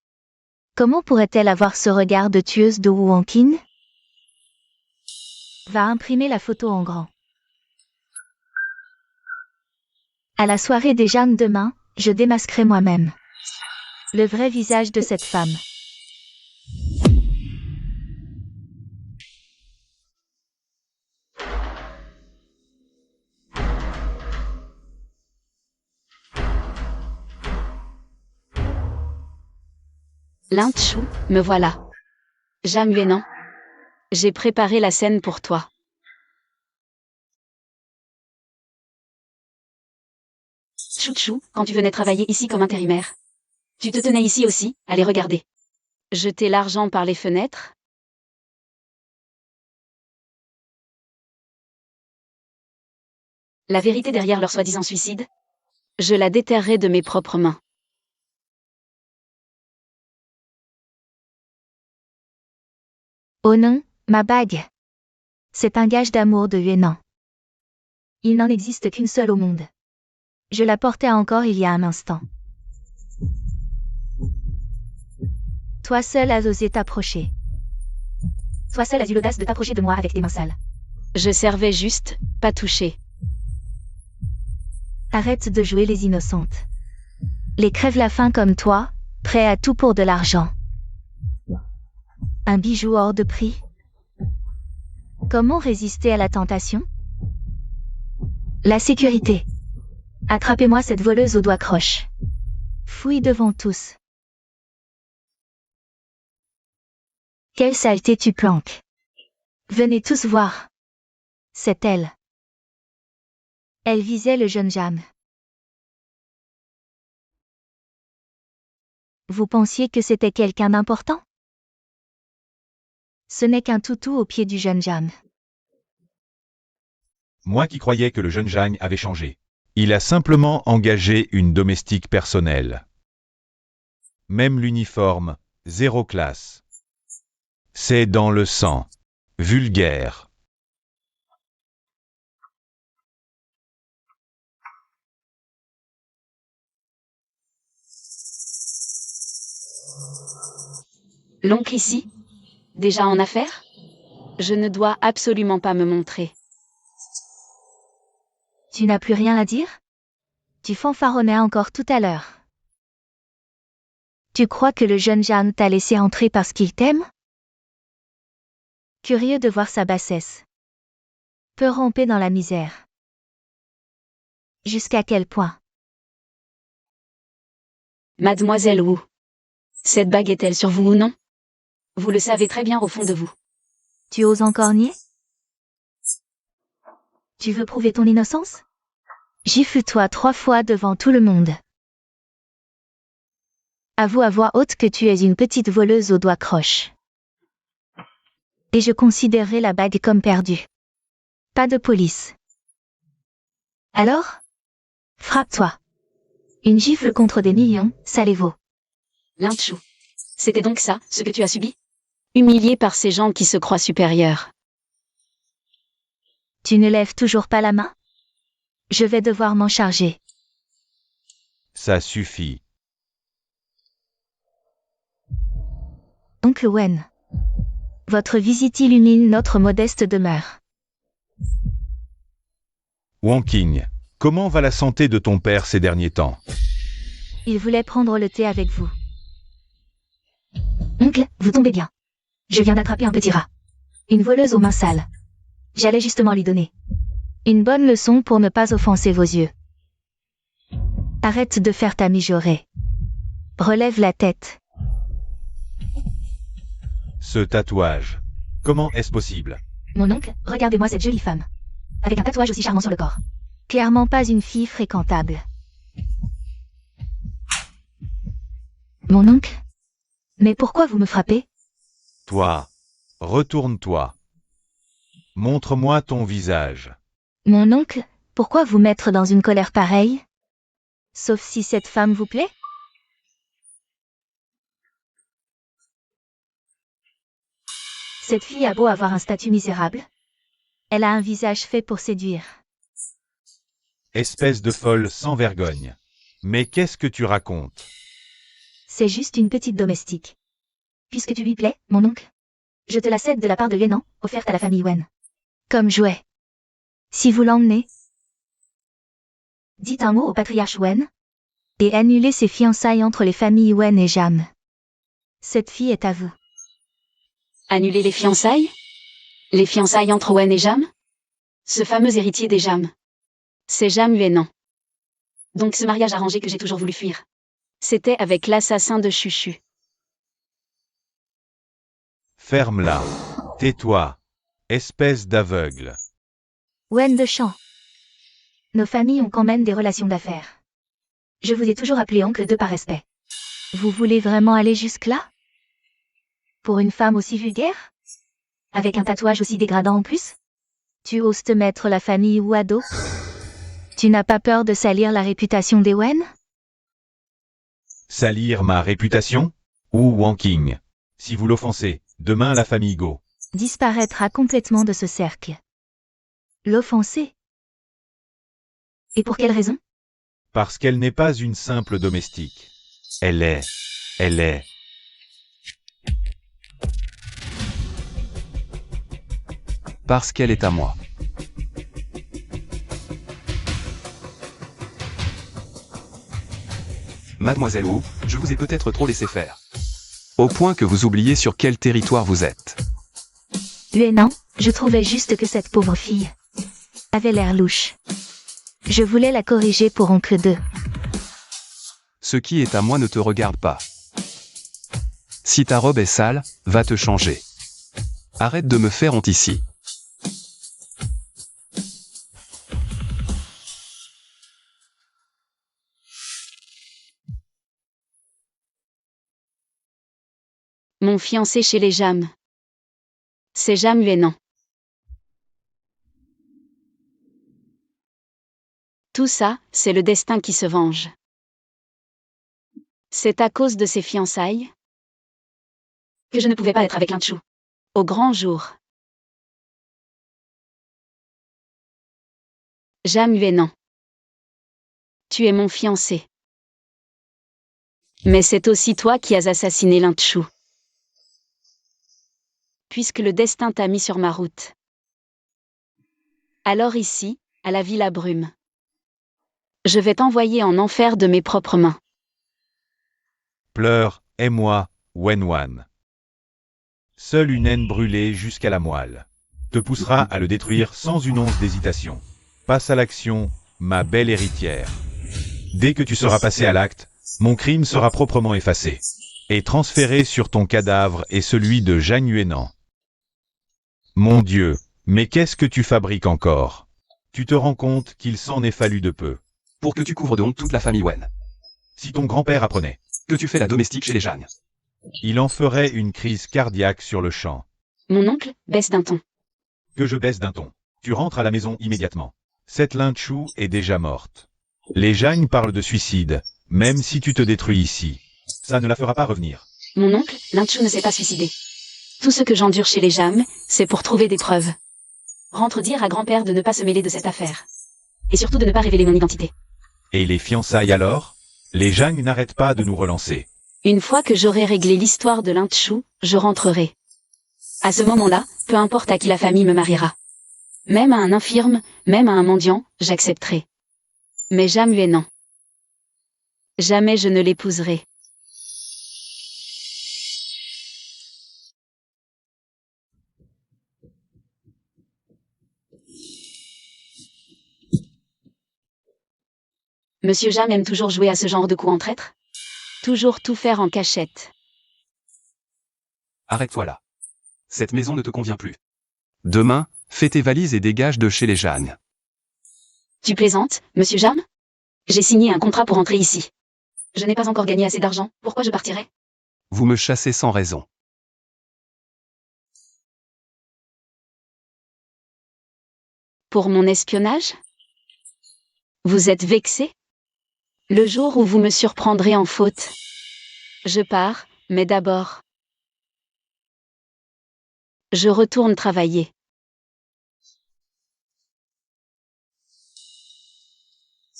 Comment pourrait-elle avoir ce regard de tueuse de Wu Wangqing? Va imprimer la photo en grand. À la soirée des Jeannes demain, je démasquerai moi-même le vrai visage de cette femme. Lin Chu, me voilà. Jam Yuenan. J'ai préparé la scène pour toi. Chouchou, quand tu venais travailler ici comme intérimaire, tu te tenais ici aussi, à les regarder. Jeter l'argent par les fenêtres? La vérité derrière leur soi-disant suicide? Je la déterrerai de mes propres mains. Oh non, ma bague. C'est un gage d'amour de Yuenan. Il n'en existe qu'une seule au monde. Je la portais encore il y a un instant. Toi seul as osé t'approcher. Toi seul as eu l'audace de t'approcher de moi avec tes mains sales. Je servais juste, pas touché. Arrête de jouer les innocentes. Les crève-la-faim comme toi, prêts à tout pour de l'argent. Un bijou hors de prix? Comment résister à la tentation? La sécurité. Attrapez-moi cette voleuse aux doigts croches. Fouille devant tous. Quelle saleté tu planques. Venez tous voir. C'est elle. Elle visait le jeune Jam. Vous pensiez que c'était quelqu'un d'important? Ce n'est qu'un toutou au pied du jeune Jam. Moi qui croyais que le jeune Jang avait changé. Il a simplement engagé une domestique personnelle. Même l'uniforme, zéro classe. C'est dans le sang. Vulgaire. L'oncle ici? Déjà en affaire? Je ne dois absolument pas me montrer. Tu n'as plus rien à dire? Tu fanfaronnais encore tout à l'heure. Tu crois que le jeune Jeanne t'a laissé entrer parce qu'il t'aime? Curieux de voir sa bassesse. Peut ramper dans la misère. Jusqu'à quel point? Mademoiselle Wu. Cette bague est-elle sur vous ou non? Vous le savez très bien au fond de vous. Tu oses encore nier? Tu veux prouver ton innocence? Gifle-toi 3 fois devant tout le monde. Avoue à voix haute que tu es une petite voleuse aux doigts croches. Et je considérerai la bague comme perdue. Pas de police. Alors? Frappe-toi. Une gifle contre des millions, ça les vaut. Lin Chu. C'était donc ça, ce que tu as subi? Humilié par ces gens qui se croient supérieurs. Tu ne lèves toujours pas la main? Je vais devoir m'en charger. Ça suffit. Oncle Wen. Votre visite illumine notre modeste demeure. Wangqing, comment va la santé de ton père ces derniers temps? Il voulait prendre le thé avec vous. Oncle, vous tombez bien. Je viens d'attraper un petit rat. Une voleuse aux mains sales. J'allais justement lui donner une bonne leçon pour ne pas offenser vos yeux. Arrête de faire ta mijaurée. Relève la tête. Ce tatouage. Comment est-ce possible? Mon oncle, regardez-moi cette jolie femme. Avec un tatouage aussi charmant sur le corps. Clairement pas une fille fréquentable. Mon oncle? Mais pourquoi vous me frappez? Toi. Retourne-toi. Montre-moi ton visage. Mon oncle, pourquoi vous mettre dans une colère pareille? Sauf si cette femme vous plaît? Cette fille a beau avoir un statut misérable. Elle a un visage fait pour séduire. Espèce de folle sans vergogne. Mais qu'est-ce que tu racontes? C'est juste une petite domestique. Puisque tu lui plais, mon oncle, je te la cède de la part de Lénan, offerte à la famille Wen. Comme jouet. Si vous l'emmenez, dites un mot au patriarche Wen, et annulez ces fiançailles entre les familles Wen et Jam. Cette fille est à vous. Annuler les fiançailles? Les fiançailles entre Wen et Jam? Ce fameux héritier des Jam. C'est Jam Yuenan. Donc ce mariage arrangé que j'ai toujours voulu fuir. C'était avec l'assassin de Chuchu. Ferme-la. Tais-toi. Espèce d'aveugle. Wen de Champ. Nos familles ont quand même des relations d'affaires. Je vous ai toujours appelé oncle de par respect. Vous voulez vraiment aller jusque-là? Pour une femme aussi vulgaire? Avec un tatouage aussi dégradant en plus? Tu oses te mettre la famille ou à dos? Tu n'as pas peur de salir la réputation des Wen? Salir ma réputation? Ou Wanking. Si vous l'offensez, demain la famille Go. Disparaîtra complètement de ce cercle. L'offenser? Et pour quelle raison? Parce qu'elle n'est pas une simple domestique. Elle est. Parce qu'elle est à moi. Mademoiselle Wu, je vous ai peut-être trop laissé faire. Au point que vous oubliez sur quel territoire vous êtes. Yuenan, je trouvais juste que cette pauvre fille avait l'air louche. Je voulais la corriger pour oncle 2. Ce qui est à moi ne te regarde pas. Si ta robe est sale, va te changer. Arrête de me faire honte ici. Mon fiancé chez les Jam. C'est Jam Yuenan. Tout ça, c'est le destin qui se venge. C'est à cause de ses fiançailles que je ne pouvais pas être avec Linchou. Au grand jour. Jam Yuenan. Tu es mon fiancé. Mais c'est aussi toi qui as assassiné Linchou. Puisque le destin t'a mis sur ma route. Alors ici, à la Villa Brume, je vais t'envoyer en enfer de mes propres mains. Pleure, aie-moi, Wenwan. Seule une haine brûlée jusqu'à la moelle te poussera à le détruire sans une once d'hésitation. Passe à l'action, ma belle héritière. Dès que tu seras passé à l'acte, mon crime sera proprement effacé et transféré sur ton cadavre et celui de Jang Yuenan. Mon Dieu, mais qu'est-ce que tu fabriques encore? Tu te rends compte qu'il s'en est fallu de peu. Pour que tu couvres de honte toute la famille Wen. Si ton grand-père apprenait Que tu fais la domestique chez les Jang. il en ferait une crise cardiaque sur le champ. Mon oncle, baisse d'un ton. Que je baisse d'un ton. Tu rentres à la maison immédiatement. Cette Linchou est déjà morte. Les Jang parlent de suicide, même si tu te détruis ici. Ça ne la fera pas revenir. Mon oncle, Linchou ne s'est pas suicidé. Tout ce que j'endure chez les Jam, c'est pour trouver des preuves. Rentre dire à grand-père de ne pas se mêler de cette affaire. Et surtout de ne pas révéler mon identité. Et les fiançailles alors? Les Jang n'arrêtent pas de nous relancer. Une fois que j'aurai réglé l'histoire de Linchou, je rentrerai. À ce moment-là, peu importe à qui la famille me mariera. Même à un infirme, même à un mendiant, j'accepterai. Mais Jam Yuenan. Jamais je ne l'épouserai. Monsieur Jam aime toujours jouer à ce genre de coup en traître? Toujours tout faire en cachette. Arrête-toi là. Cette maison ne te convient plus. Demain, fais tes valises et dégage de chez les Jang. Tu plaisantes, monsieur Jam? J'ai signé un contrat pour entrer ici. Je n'ai pas encore gagné assez d'argent, pourquoi je partirais? Vous me chassez sans raison. Pour mon espionnage? Vous êtes vexé? Le jour où vous me surprendrez en faute. Je pars, mais d'abord. Je retourne travailler.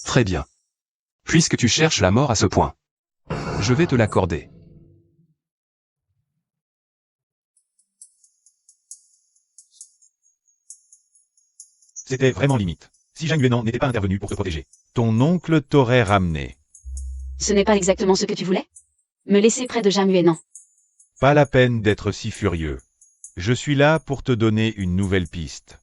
Très bien. Puisque tu cherches la mort à ce point, je vais te l'accorder. C'était vraiment limite. Si Zhang Yuenan n'était pas intervenu pour te protéger, ton oncle t'aurait ramené. Ce n'est pas exactement ce que tu voulais? Me laisser près de Zhang Yuenan. Pas la peine d'être si furieux. Je suis là pour te donner une nouvelle piste.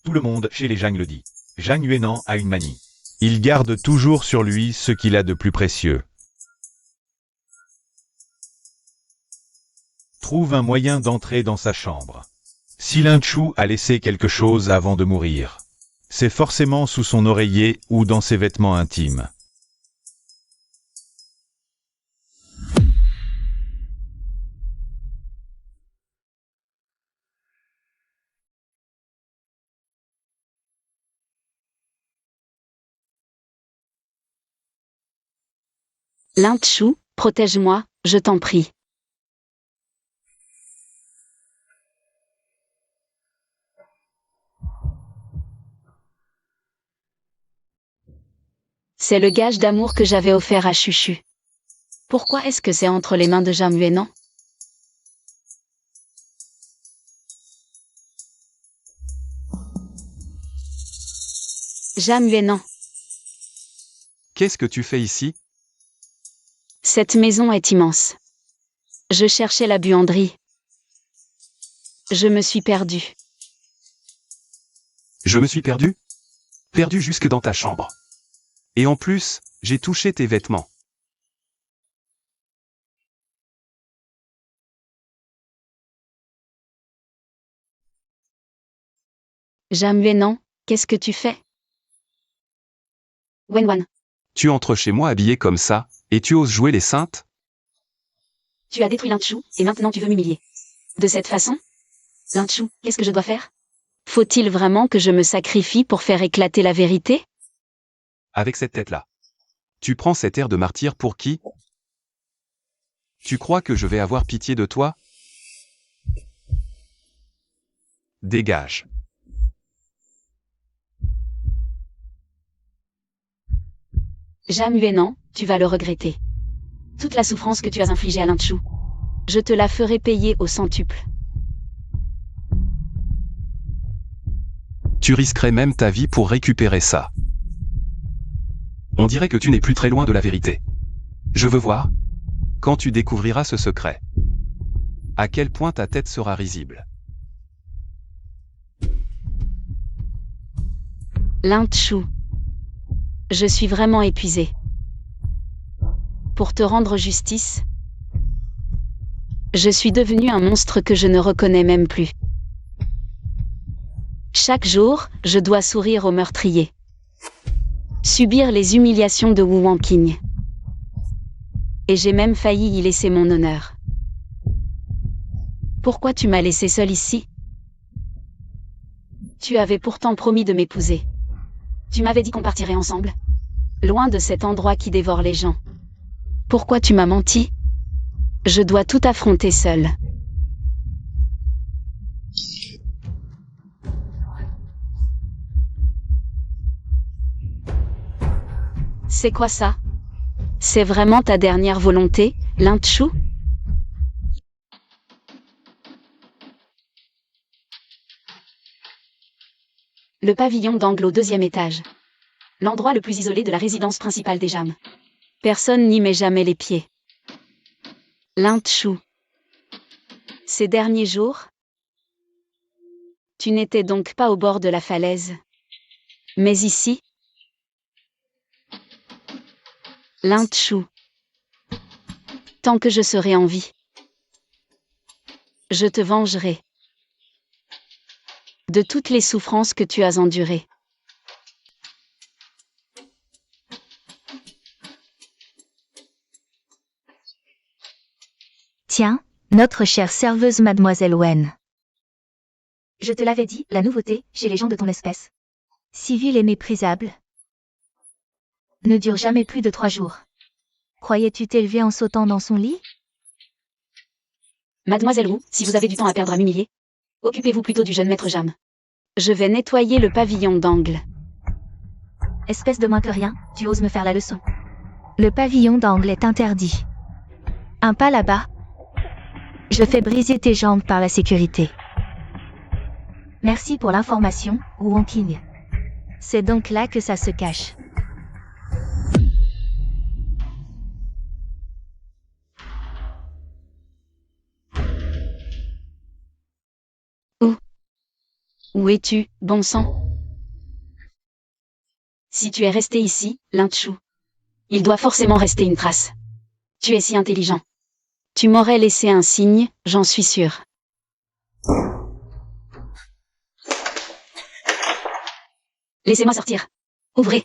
Tout le monde chez les Zhang le dit. Zhang Yuenan a une manie. Il garde toujours sur lui ce qu'il a de plus précieux. Trouve un moyen d'entrer dans sa chambre. Si Lin Chu a laissé quelque chose avant de mourir, c'est forcément sous son oreiller ou dans ses vêtements intimes. Lin Chu, protège-moi, je t'en prie. C'est le gage d'amour que j'avais offert à Chuchu. Pourquoi est-ce que c'est entre les mains de Zhang Yuenan? Zhang Yuenan, Qu'est-ce que tu fais ici? cette maison est immense. Je cherchais la buanderie. Je me suis perdu. Je me suis perdu? Perdu jusque dans ta chambre. Et en plus, j'ai touché tes vêtements. Zhang Yuenan, qu'est-ce que tu fais? Wenwan, Tu entres chez moi habillé comme ça, et tu oses jouer les saintes? tu as détruit Lin Chu, et maintenant tu veux m'humilier. De cette façon? Lin Chu, qu'est-ce que je dois faire? Faut-il vraiment que je me sacrifie pour faire éclater la vérité? Avec cette tête-là. Tu prends cet air de martyr pour qui? Tu crois que je vais avoir pitié de toi? Dégage. Zhang Yuenan, tu vas le regretter. Toute la souffrance que tu as infligée à Lin Chu, je te la ferai payer au centuple. Tu risquerais même ta vie pour récupérer ça. On dirait que tu n'es plus très loin de la vérité. Je veux voir. Quand tu découvriras ce secret. À quel point ta tête sera risible. Lin Chu, je suis vraiment épuisée. Pour te rendre justice, je suis devenu un monstre que je ne reconnais même plus. Chaque jour, je dois sourire au meurtrier. Subir les humiliations de Wu Wanqing. Et j'ai même failli y laisser mon honneur. Pourquoi tu m'as laissé seule ici? Tu avais pourtant promis de m'épouser. Tu m'avais dit qu'on partirait ensemble. Loin de cet endroit qui dévore les gens. Pourquoi tu m'as menti? Je dois tout affronter seule. C'est quoi ça? C'est vraiment ta dernière volonté, Lin Chu? Le pavillon d'angle au 2e étage. L'endroit le plus isolé de la résidence principale des Jam. Personne n'y met jamais les pieds. Lin Chu. Ces derniers jours, tu n'étais donc pas au bord de la falaise. Mais ici, Lin Chu. Tant que je serai en vie, je te vengerai de toutes les souffrances que tu as endurées. Tiens, notre chère serveuse Mademoiselle Wen. Je te l'avais dit, la nouveauté, chez les gens de ton espèce. Civil et méprisable. Ne dure jamais plus de 3 jours. Croyais-tu t'élever en sautant dans son lit? Mademoiselle Roux, si vous avez du temps à perdre à m'humilier, occupez-vous plutôt du jeune maître Jam. Je vais nettoyer le pavillon d'angle. Espèce de moins que rien, tu oses me faire la leçon. Le pavillon d'angle est interdit. Un pas là-bas. Je fais briser tes jambes par la sécurité. Merci pour l'information, Wong King. C'est donc là que ça se cache. Où es-tu, bon sang? Si tu es resté ici, Lin-Chu, il doit forcément rester une trace. Tu es si intelligent. Tu m'aurais laissé un signe, j'en suis sûre. Laissez-moi sortir. Ouvrez.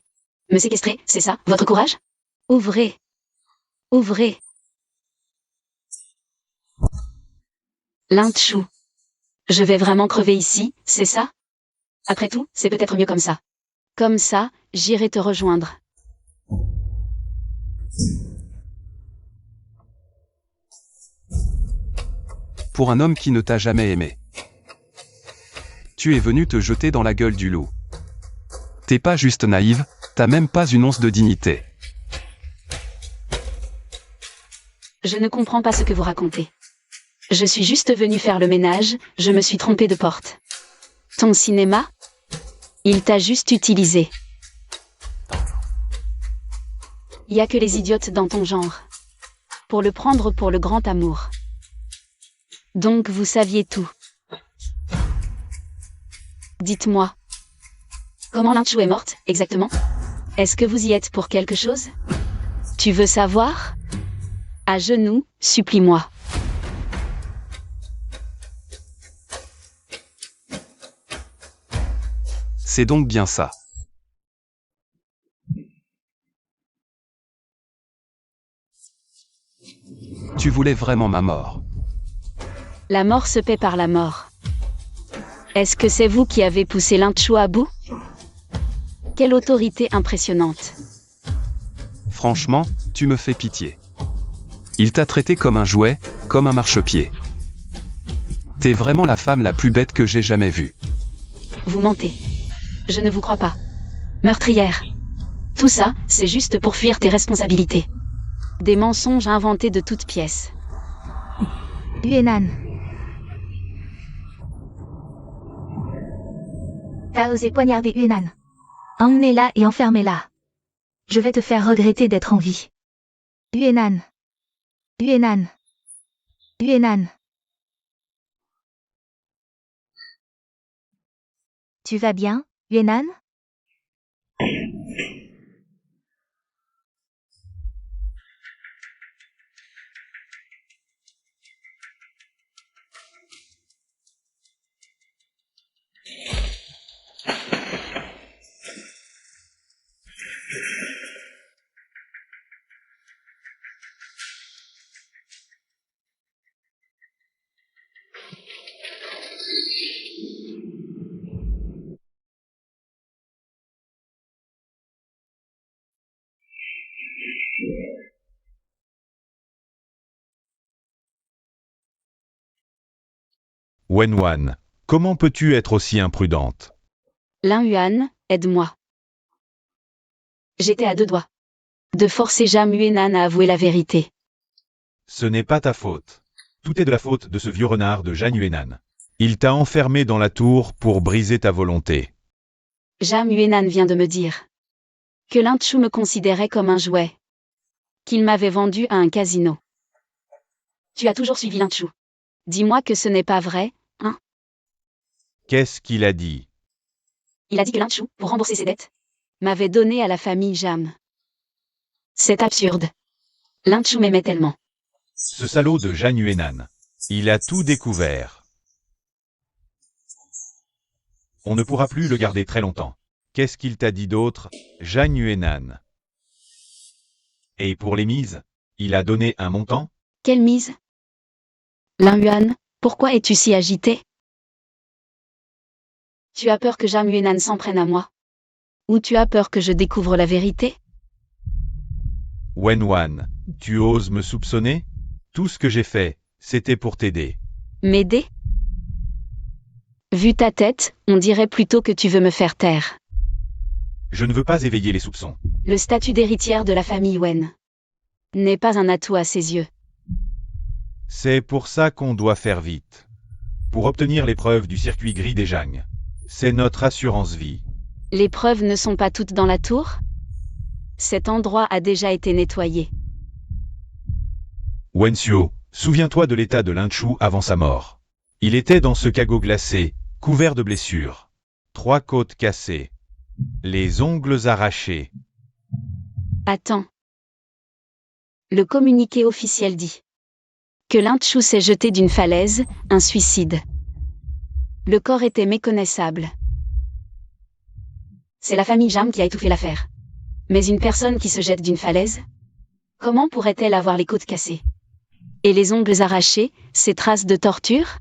Me séquestrer, c'est ça, votre courage? Ouvrez. Ouvrez. Lin-Chu. Je vais vraiment crever ici, c'est ça? Après tout, c'est peut-être mieux comme ça. Comme ça, j'irai te rejoindre. Pour un homme qui ne t'a jamais aimé. Tu es venu te jeter dans la gueule du loup. T'es pas juste naïve, t'as même pas une once de dignité. Je ne comprends pas ce que vous racontez. Je suis juste venu faire le ménage, je me suis trompé de porte. Ton cinéma? Il t'a juste utilisé. Y a que les idiotes dans ton genre. Pour le prendre pour le grand amour. Donc vous saviez tout. Dites-moi. Comment Lin-Chu est morte, exactement? Est-ce que vous y êtes pour quelque chose? Tu veux savoir? À genoux, supplie-moi. C'est donc bien ça. Tu voulais vraiment ma mort. La mort se paie par la mort. Est-ce que c'est vous qui avez poussé Lin-Chu à bout? Quelle autorité impressionnante. Franchement, tu me fais pitié. Il t'a traité comme un jouet, comme un marchepied. T'es vraiment la femme la plus bête que j'ai jamais vue. Vous mentez. Je ne vous crois pas. Meurtrière. Tout ça, c'est juste pour fuir tes responsabilités. Des mensonges inventés de toutes pièces. Yuenan. T'as osé poignarder Yuenan. Emmenez-la et enfermez-la. Je vais te faire regretter d'être en vie. Yuenan. Yuenan. Yuenan. Tu vas bien, Yuenan? Wenwan, comment peux-tu être aussi imprudente? Lin Yuan, aide-moi. J'étais à 2 doigts de forcer Jam Yuenan à avouer la vérité. Ce n'est pas ta faute. Tout est de la faute de ce vieux renard de Jam Yuenan. Il t'a enfermé dans la tour pour briser ta volonté. Jam Yuenan vient de me dire que Lin-Chu me considérait comme un jouet, qu'il m'avait vendu à un casino. Tu as toujours suivi Lin-Chu. Dis-moi que ce n'est pas vrai, hein? Qu'est-ce qu'il a dit? Il a dit que Lin-Chu, pour rembourser ses dettes, m'avait donné à la famille Jam. C'est absurde. Lin-Chu m'aimait tellement. Ce salaud de Jam Yuenan. Il a tout découvert. On ne pourra plus le garder très longtemps. Qu'est-ce qu'il t'a dit d'autre, Jam Yuenan? Et pour les mises, il a donné un montant? Quelle mise? Lin Yuan, pourquoi es-tu si agité? Tu as peur que Jam Yuenan s'en prenne à moi? Ou tu as peur que je découvre la vérité? Wenwan, tu oses me soupçonner? Tout ce que j'ai fait, c'était pour t'aider. M'aider? Vu ta tête, on dirait plutôt que tu veux me faire taire. Je ne veux pas éveiller les soupçons. Le statut d'héritière de la famille Wen n'est pas un atout à ses yeux. C'est pour ça qu'on doit faire vite. Pour obtenir les preuves du circuit gris des Zhang. C'est notre assurance vie. Les preuves ne sont pas toutes dans la tour? Cet endroit a déjà été nettoyé. Wenxiu, souviens-toi de l'état de Linchu avant sa mort. Il était dans ce cagot glacé, couvert de blessures. 3 côtes cassées. Les ongles arrachés. Attends. Le communiqué officiel dit que Linchu s'est jeté d'une falaise, un suicide. Le corps était méconnaissable. C'est la famille Jam qui a étouffé l'affaire. Mais une personne qui se jette d'une falaise? Comment pourrait-elle avoir les côtes cassées? Et les ongles arrachés, ces traces de torture?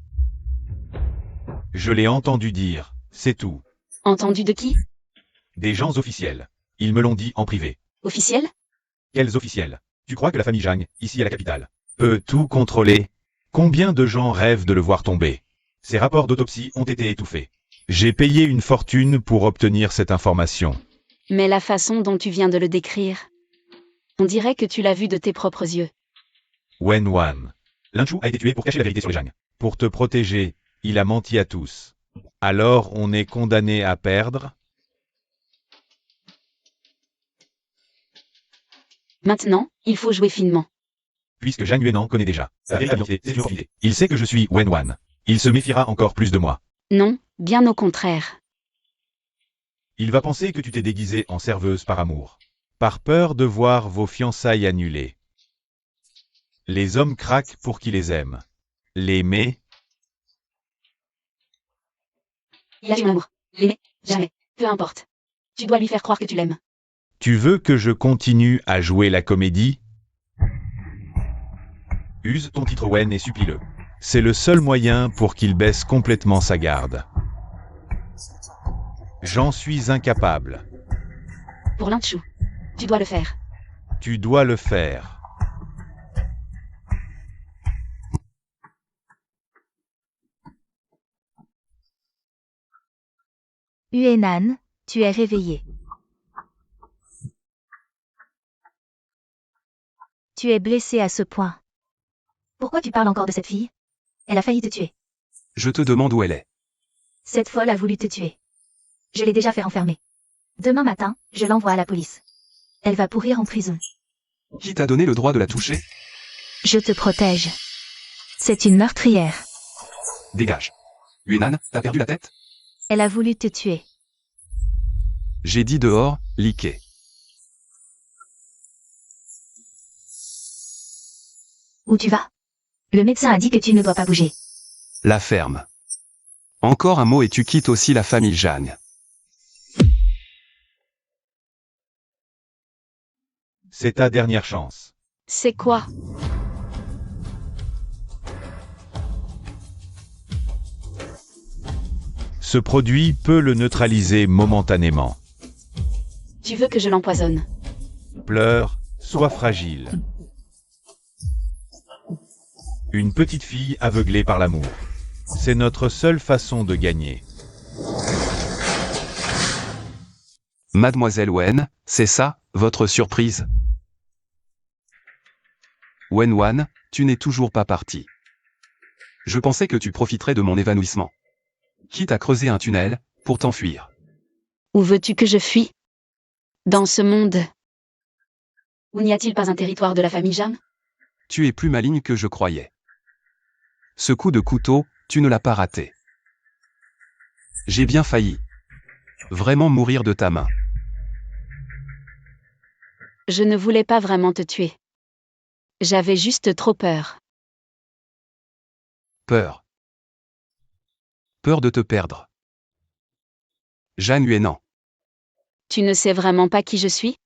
Je l'ai entendu dire, c'est tout. Entendu de qui? Des gens officiels. Ils me l'ont dit en privé. Officiel? Quels officiels? Tu crois que la famille Zhang, ici à la capitale, peut tout contrôler? Combien de gens rêvent de le voir tomber? Ces rapports d'autopsie ont été étouffés. J'ai payé une fortune pour obtenir cette information. Mais la façon dont tu viens de le décrire, on dirait que tu l'as vu de tes propres yeux. Wenwan. Linchu a été tué pour cacher la vérité sur les Zhang. Pour te protéger, il a menti à tous. Alors on est condamné à perdre? Maintenant, il faut jouer finement. Puisque Zhang Yuenan connaît déjà sa véritable identité, ses yeux. Il sait que je suis Wenwan. Il se méfiera encore plus de moi. Non, bien au contraire. Il va penser que tu t'es déguisée en serveuse par amour. Par peur de voir vos fiançailles annulées. Les hommes craquent pour qui les aime. L'aimer? Il a eu mon amour. L'aimer? Jamais. Peu importe. Tu dois lui faire croire que tu l'aimes. Tu veux que je continue à jouer la comédie? Use ton titre Wen et supplie-le. C'est le seul moyen pour qu'il baisse complètement sa garde. J'en suis incapable. Pour Linchu. Tu dois le faire. Tu dois le faire. Yuenan, tu es réveillé. Tu es blessé à ce point. Pourquoi tu parles encore de cette fille? Elle a failli te tuer. Je te demande où elle est. Cette folle a voulu te tuer. Je l'ai déjà fait enfermer. Demain matin, je l'envoie à la police. Elle va pourrir en prison. Qui t'a donné le droit de la toucher? Je te protège. C'est une meurtrière. Dégage. Yuenan, t'as perdu la tête? Elle a voulu te tuer. J'ai dit dehors, liqué. Où tu vas? Le médecin a dit que tu ne dois pas bouger. La ferme. Encore un mot et tu quittes aussi la famille Zhang. C'est ta dernière chance. C'est quoi? Ce produit peut le neutraliser momentanément. Tu veux que je l'empoisonne? Pleure, sois fragile. Une petite fille aveuglée par l'amour. C'est notre seule façon de gagner. Mademoiselle Wen, c'est ça, votre surprise? Wenwan, tu n'es toujours pas partie. Je pensais que tu profiterais de mon évanouissement. Quitte à creuser un tunnel, pour t'enfuir. Où veux-tu que je fuis? Dans ce monde. Où n'y a-t-il pas un territoire de la famille Jam? Tu es plus maligne que je croyais. Ce coup de couteau, tu ne l'as pas raté. J'ai bien failli. Vraiment mourir de ta main. Je ne voulais pas vraiment te tuer. J'avais juste trop peur. Peur. Peur de te perdre. Zhang Yuenan. Tu ne sais vraiment pas qui je suis?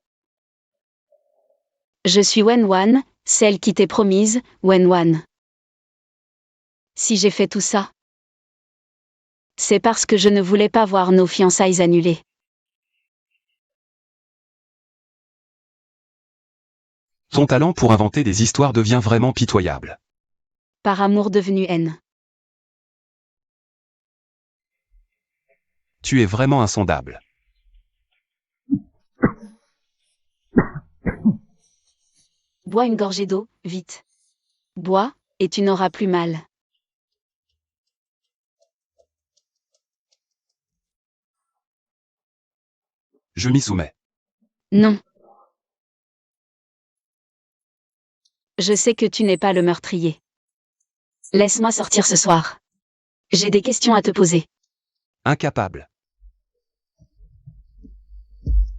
Je suis Wenwan, celle qui t'est promise, Wenwan. Si j'ai fait tout ça, C'est parce que je ne voulais pas voir nos fiançailles annulées. Ton talent pour inventer des histoires devient vraiment pitoyable. Par amour devenu haine. Tu es vraiment insondable. Bois une gorgée d'eau, vite. Bois, et tu n'auras plus mal. Je m'y soumets. Non. Je sais que tu n'es pas le meurtrier. Laisse-moi sortir ce soir. J'ai des questions à te poser. Incapable.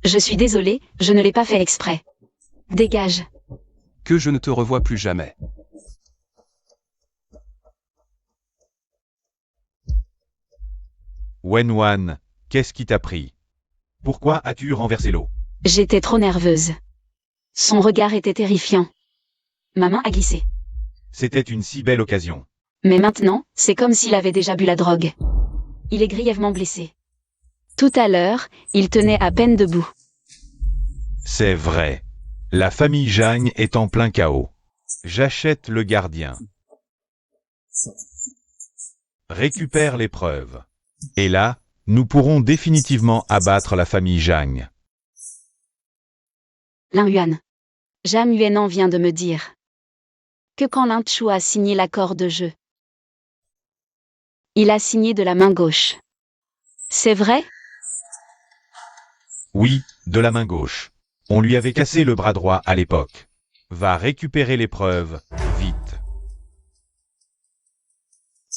Je suis désolée, je ne l'ai pas fait exprès. Dégage. Que je ne te revoie plus jamais. Wenwan, qu'est-ce qui t'a pris? Pourquoi as-tu renversé l'eau? J'étais trop nerveuse. Son regard était terrifiant. Ma main a glissé. C'était une si belle occasion. Mais maintenant, c'est comme s'il avait déjà bu la drogue. Il est grièvement blessé. Tout à l'heure, il tenait à peine debout. C'est vrai. La famille Jagne est en plein chaos. J'achète le gardien. Récupère les preuves. Et là, nous pourrons définitivement abattre la famille Jagne. Lin Yuan. Jam Yuanan vient de me dire que quand Lin Chu a signé l'accord de jeu, il a signé de la main gauche. C'est vrai? Oui, de la main gauche. On lui avait cassé le bras droit à l'époque. Va récupérer les preuves, vite.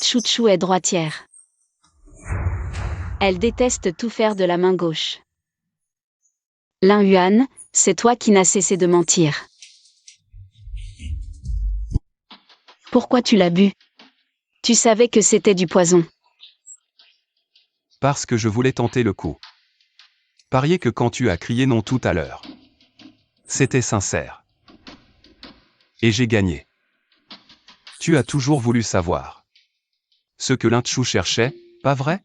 Chu Chu est droitière. Elle déteste tout faire de la main gauche. Lin Yuan, c'est toi qui n'as cessé de mentir. Pourquoi tu l'as bu? Tu savais que c'était du poison. Parce que je voulais tenter le coup. Pariez que quand tu as crié non tout à l'heure, c'était sincère. Et j'ai gagné. Tu as toujours voulu savoir ce que Lin Chu cherchait, pas vrai?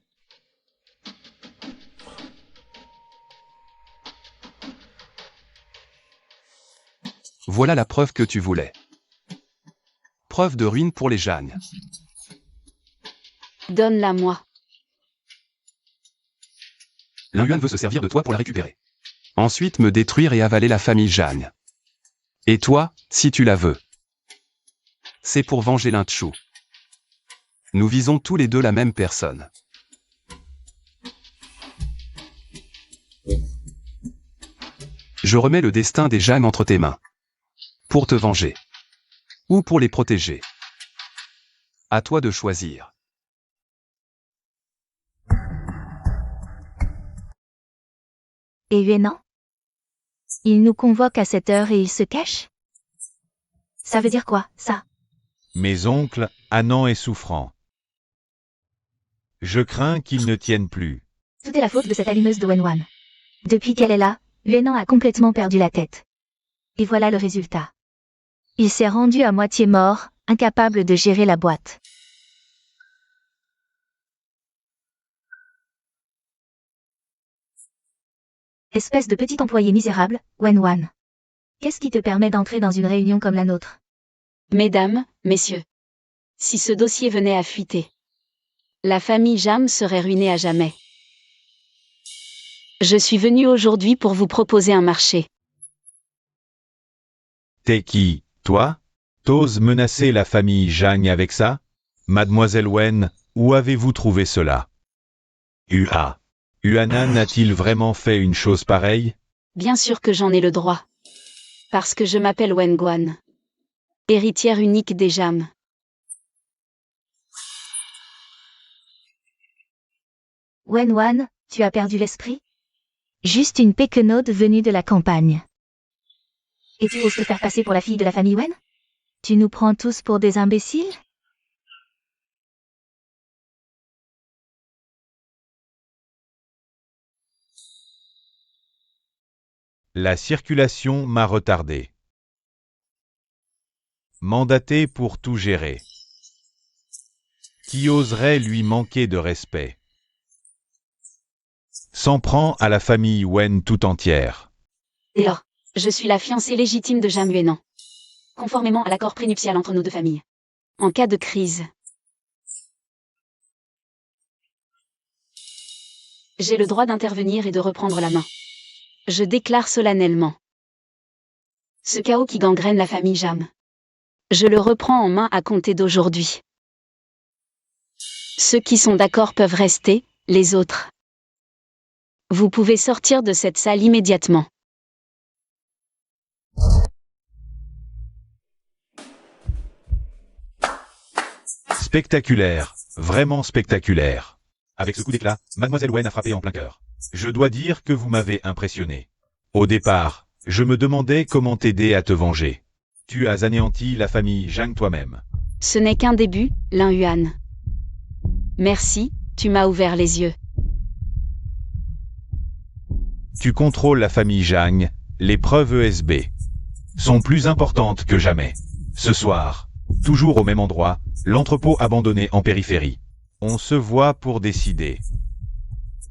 Voilà la preuve que tu voulais. Preuve de ruine pour les Jagnes. Donne-la moi. Lin Yuan veut se servir de toi pour la récupérer. Ensuite me détruire et avaler la famille Jagne. Et toi, si tu la veux. C'est pour venger Lin Chu. Nous visons tous les deux la même personne. Je remets le destin des Jagne entre tes mains. Pour te venger. Ou pour les protéger. À toi de choisir. Et Yuanan? Il nous convoque à cette heure et il se cache? Ça veut dire quoi, ça? Mes oncles, Annan est souffrant. Je crains qu'ils ne tiennent plus. Tout est la faute de cette allumeuse de Wenwan. Depuis qu'elle est là, Yuanan a complètement perdu la tête. Et voilà le résultat. Il s'est rendu à moitié mort, incapable de gérer la boîte. Espèce de petit employé misérable, Wenwan. Qu'est-ce qui te permet d'entrer dans une réunion comme la nôtre? Mesdames, messieurs. Si ce dossier venait à fuiter, la famille Jam serait ruinée à jamais. Je suis venu aujourd'hui pour vous proposer un marché. T'es qui, toi? T'oses menacer la famille Jagne avec ça? Mademoiselle Wen, où avez-vous trouvé cela? Yuanan a-t-il vraiment fait une chose pareille? Bien sûr que j'en ai le droit. Parce que je m'appelle Wen Guan. Héritière unique des Jam. Wenwan, tu as perdu l'esprit? Juste une péquenaude venue de la campagne. Et tu oses te faire passer pour la fille de la famille Wen? Tu nous prends tous pour des imbéciles? La circulation m'a retardé. Mandaté pour tout gérer. Qui oserait lui manquer de respect? s'en prend à la famille Wen tout entière. Dès lors, je suis la fiancée légitime de Jam Yuenan. Conformément à l'accord prénuptial entre nos deux familles. En cas de crise, j'ai le droit d'intervenir et de reprendre la main. Je déclare solennellement ce chaos qui gangrène la famille Jam. Je le reprends en main à compter d'aujourd'hui. Ceux qui sont d'accord peuvent rester, les autres. Vous pouvez sortir de cette salle immédiatement. Spectaculaire, vraiment spectaculaire. Avec ce coup d'éclat, Mademoiselle Wen a frappé en plein cœur. Je dois dire que vous m'avez impressionné. Au départ, je me demandais comment t'aider à te venger. Tu as anéanti la famille Zhang toi-même. Ce n'est qu'un début, Lin Yuan. Merci, tu m'as ouvert les yeux. Tu contrôles la famille Zhang, les preuves ESB sont plus importantes que jamais. Ce soir, toujours au même endroit, l'entrepôt abandonné en périphérie. On se voit pour décider.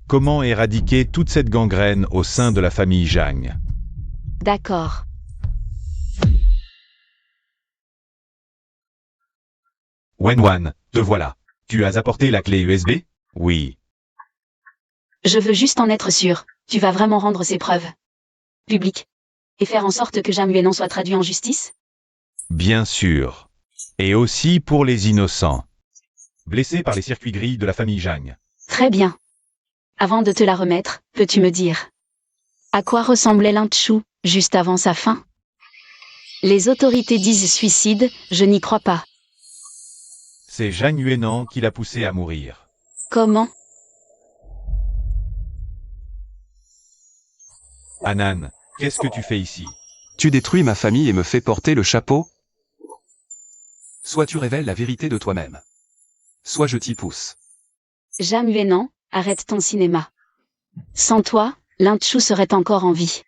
Comment éradiquer toute cette gangrène au sein de la famille Zhang? D'accord. Wenwan, te voilà. Tu as apporté la clé USB? Oui. Je veux juste en être sûr. Tu vas vraiment rendre ces preuves publiques et faire en sorte que Jam Yuenan soit traduit en justice? Bien sûr. Et aussi pour les innocents. Blessés par les circuits gris de la famille Zhang. Très bien. Avant de te la remettre, peux-tu me dire à quoi ressemblait Lin Chu juste avant sa fin? Les autorités disent suicide, je n'y crois pas. C'est Zhang Yuenan qui l'a poussé à mourir. Comment? Anan, qu'est-ce que tu fais ici? Tu détruis ma famille et me fais porter le chapeau? Soit tu révèles la vérité de toi-même. Soit je t'y pousse. Jam Yuenan, arrête ton cinéma. Sans toi, Lin Chu serait encore en vie.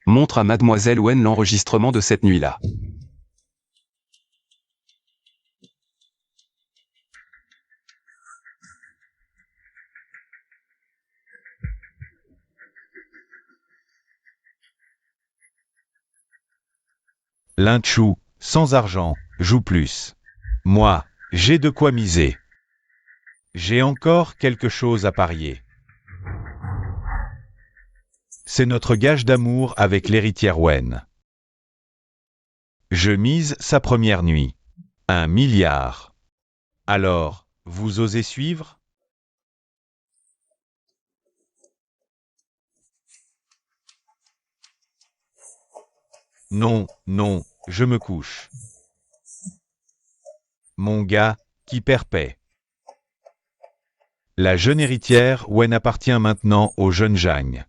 Montre à Mademoiselle Wen l'enregistrement de cette nuit-là. Lin Chu, sans argent, joue plus. Moi, j'ai de quoi miser. J'ai encore quelque chose à parier. C'est notre gage d'amour avec l'héritière Wen. Je mise sa première nuit. 1 milliard. Alors, vous osez suivre? Non, non, je me couche. Mon gars, qui perd paix. La jeune héritière Wen appartient maintenant au jeune Zhang.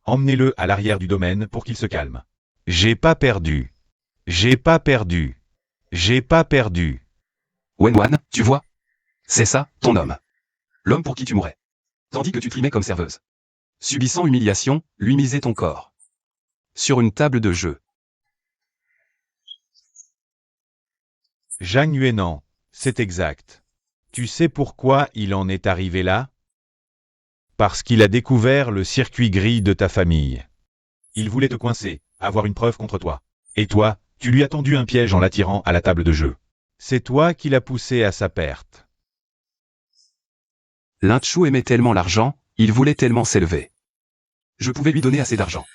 Emmenez-le à l'arrière du domaine pour qu'il se calme. J'ai pas perdu. J'ai pas perdu. J'ai pas perdu. Wenwan, tu vois? C'est ça, ton homme. L'homme pour qui tu mourrais. Tandis que tu trimais comme serveuse. Subissant humiliation, lui miser ton corps. Sur une table de jeu. Zhang Yuenan, c'est exact. Tu sais pourquoi il en est arrivé là? Parce qu'il a découvert le circuit gris de ta famille. Il voulait te coincer, avoir une preuve contre toi. Et toi, tu lui as tendu un piège en l'attirant à la table de jeu. C'est toi qui l'as poussé à sa perte. Lin Chu aimait tellement l'argent, il voulait tellement s'élever. Je pouvais lui donner assez d'argent.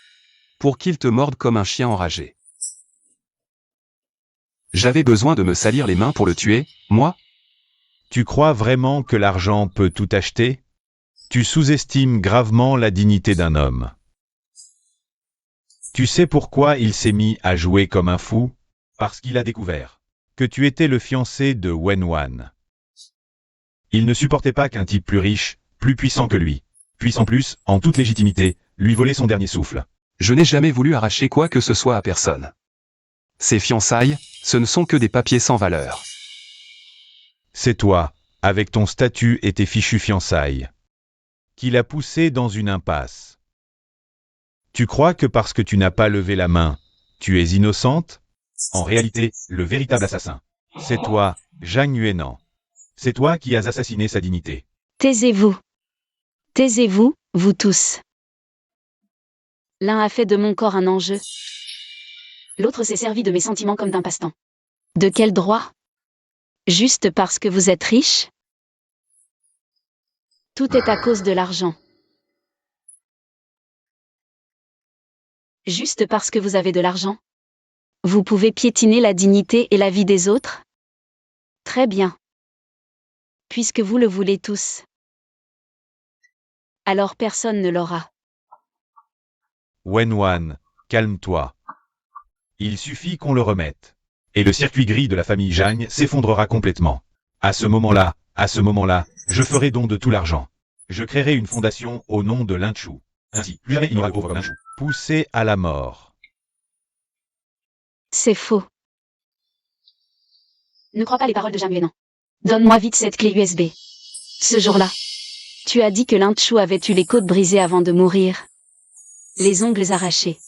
Pour qu'il te morde comme un chien enragé. J'avais besoin de me salir les mains pour le tuer, moi? Tu crois vraiment que l'argent peut tout acheter? Tu sous-estimes gravement la dignité d'un homme. Tu sais pourquoi il s'est mis à jouer comme un fou? Parce qu'il a découvert que tu étais le fiancé de Wenwan. Il ne supportait pas qu'un type plus riche, plus puissant que lui, puisse en plus, en toute légitimité, lui voler son dernier souffle. Je n'ai jamais voulu arracher quoi que ce soit à personne. Ces fiançailles, ce ne sont que des papiers sans valeur. C'est toi, avec ton statut et tes fichues fiançailles, qui l'a poussé dans une impasse. Tu crois que parce que tu n'as pas levé la main, tu es innocente? En réalité, le véritable assassin, c'est toi, Zhang Yuenan. C'est toi qui as assassiné sa dignité. Taisez-vous. Taisez-vous, vous tous. L'un a fait de mon corps un enjeu. L'autre s'est servi de mes sentiments comme d'un passe-temps. De quel droit? Juste parce que vous êtes riche? Tout est à cause de l'argent. Juste parce que vous avez de l'argent? Vous pouvez piétiner la dignité et la vie des autres? Très bien. Puisque vous le voulez tous. Alors personne ne l'aura. Wenwan, calme-toi. Il suffit qu'on le remette. Et le circuit gris de la famille Zhang s'effondrera complètement. À ce moment-là, je ferai don de tout l'argent. Je créerai une fondation au nom de Lin Chu. Ainsi, plus jamais il n'y aura de pauvre comme Lin Chu. Poussé à la mort. C'est faux. Ne crois pas les paroles de Zhang Yuan. Donne-moi vite cette clé USB. Ce jour-là, tu as dit que Lin Chu avait eu les côtes brisées avant de mourir. Les ongles arrachés.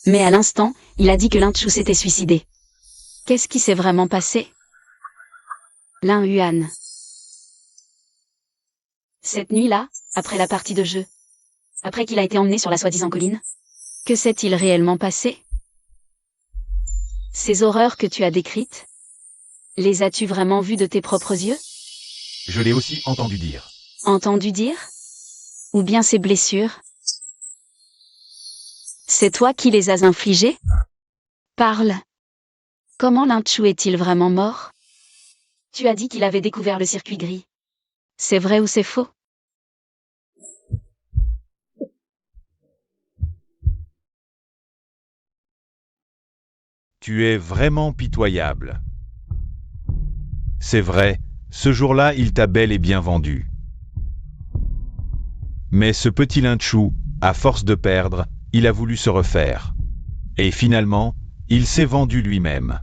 Mais à l'instant, il a dit que Lin Chu s'était suicidé. Qu'est-ce qui s'est vraiment passé? Lin Yuan. Cette nuit-là, après la partie de jeu, après qu'il a été emmené sur la soi-disant colline, que s'est-il réellement passé? Ces horreurs que tu as décrites, les as-tu vraiment vues de tes propres yeux? Je l'ai aussi entendu dire. Entendu dire? Ou bien ces blessures? C'est toi qui les as infligées? Parle. Comment Lin Chu est-il vraiment mort? Tu as dit qu'il avait découvert le circuit gris. C'est vrai ou c'est faux? Tu es vraiment pitoyable. C'est vrai, ce jour-là il t'a bel et bien vendu. Mais ce petit Lin Chu, à force de perdre, il a voulu se refaire. Et finalement, il s'est vendu lui-même.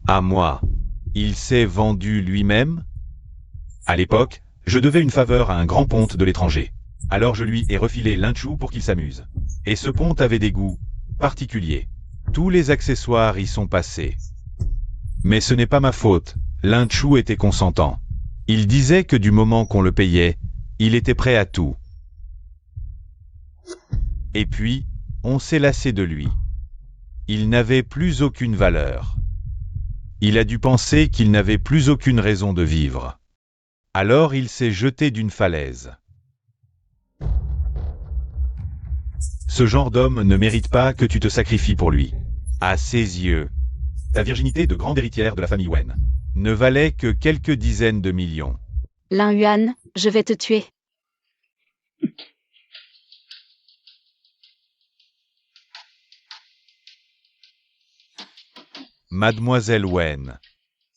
À moi. Il s'est vendu lui-même? À l'époque, je devais une faveur à un grand ponte de l'étranger. Alors je lui ai refilé Lin Chu pour qu'il s'amuse. Et ce ponte avait des goûts particuliers. Tous les accessoires y sont passés. Mais ce n'est pas ma faute, Lin Chu était consentant. Il disait que du moment qu'on le payait, il était prêt à tout. Et puis, on s'est lassé de lui. Il n'avait plus aucune valeur. Il a dû penser qu'il n'avait plus aucune raison de vivre. Alors il s'est jeté d'une falaise. Ce genre d'homme ne mérite pas que tu te sacrifies pour lui. À ses yeux, ta virginité de grande héritière de la famille Wen ne valait que quelques dizaines de millions. Lin Yuan, je vais te tuer. Mademoiselle Wen.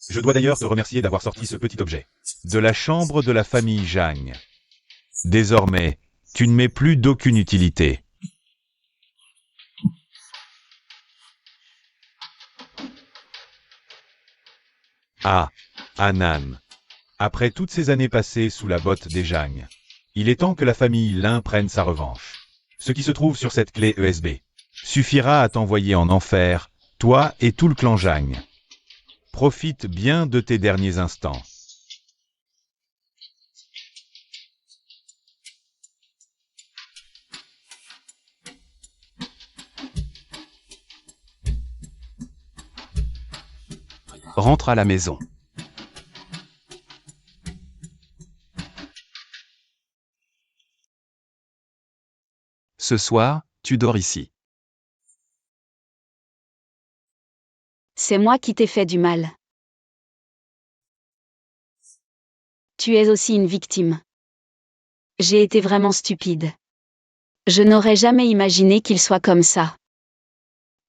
Je dois d'ailleurs te remercier d'avoir sorti ce petit objet de la chambre de la famille Zhang. Désormais, tu ne m'es plus d'aucune utilité. Ah, Anan. Après toutes ces années passées sous la botte des Zhang, il est temps que la famille Lin prenne sa revanche. Ce qui se trouve sur cette clé USB suffira à t'envoyer en enfer, toi et tout le clan Zhang. Profite bien de tes derniers instants. Rentre à la maison. Ce soir, tu dors ici. C'est moi qui t'ai fait du mal. Tu es aussi une victime. J'ai été vraiment stupide. Je n'aurais jamais imaginé qu'il soit comme ça.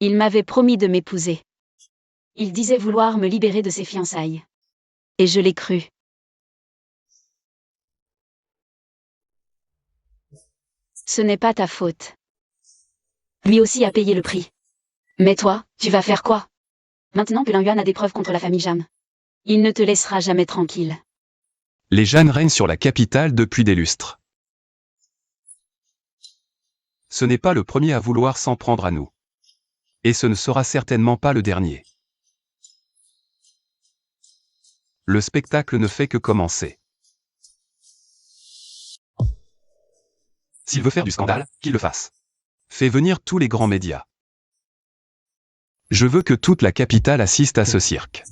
Il m'avait promis de m'épouser. Il disait vouloir me libérer de ses fiançailles. Et je l'ai cru. Ce n'est pas ta faute. Lui aussi a payé le prix. Mais toi, tu vas faire quoi? Maintenant que Lin Yuan a des preuves contre la famille Zhang. Il ne te laissera jamais tranquille. Les Zhang règnent sur la capitale depuis des lustres. Ce n'est pas le premier à vouloir s'en prendre à nous. Et ce ne sera certainement pas le dernier. Le spectacle ne fait que commencer. S'il veut faire du scandale, qu'il le fasse. Fais venir tous les grands médias. Je veux que toute la capitale assiste à ce cirque.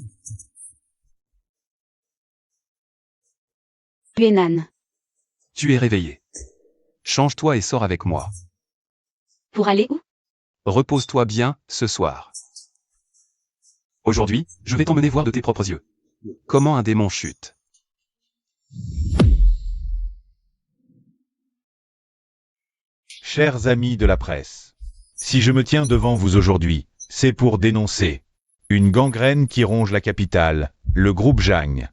Yuenan. Tu es réveillé. Change-toi et sors avec moi. Pour aller où? Repose-toi bien, ce soir. Aujourd'hui, je vais t'emmener voir de tes propres yeux. Comment un démon chute. Chers amis de la presse, si je me tiens devant vous aujourd'hui, c'est pour dénoncer une gangrène qui ronge la capitale, le groupe Zhang.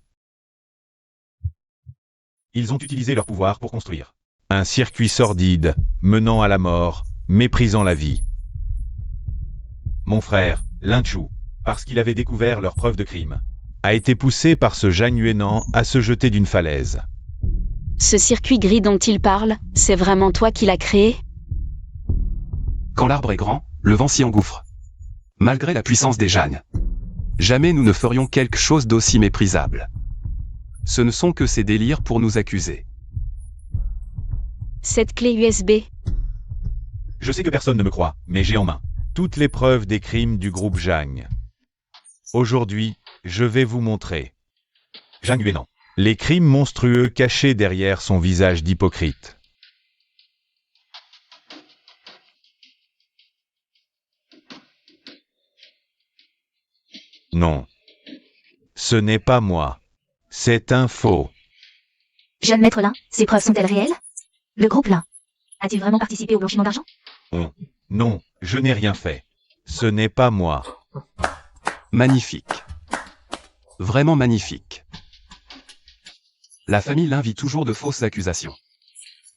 Ils ont utilisé leur pouvoir pour construire un circuit sordide, menant à la mort, méprisant la vie. Mon frère, Lin Chu, parce qu'il avait découvert leurs preuves de crime, a été poussé par ce Zhang Yuenan à se jeter d'une falaise. Ce circuit gris dont il parle, c'est vraiment toi qui l'as créé? Quand l'arbre est grand, le vent s'y engouffre. Malgré la puissance des Zhang, jamais nous ne ferions quelque chose d'aussi méprisable. Ce ne sont que ces délires pour nous accuser. Cette clé USB. Je sais que personne ne me croit, mais j'ai en main toutes les preuves des crimes du groupe Zhang. Aujourd'hui, je vais vous montrer Zhang Yuenan, les crimes monstrueux cachés derrière son visage d'hypocrite. Non. Ce n'est pas moi. C'est un faux. Jeune maître Lin, ces preuves sont-elles réelles? Le groupe Lin a-t-il vraiment participé au blanchiment d'argent? Non, je n'ai rien fait. Ce n'est pas moi. Magnifique. Vraiment magnifique. La famille Lin vit toujours de fausses accusations.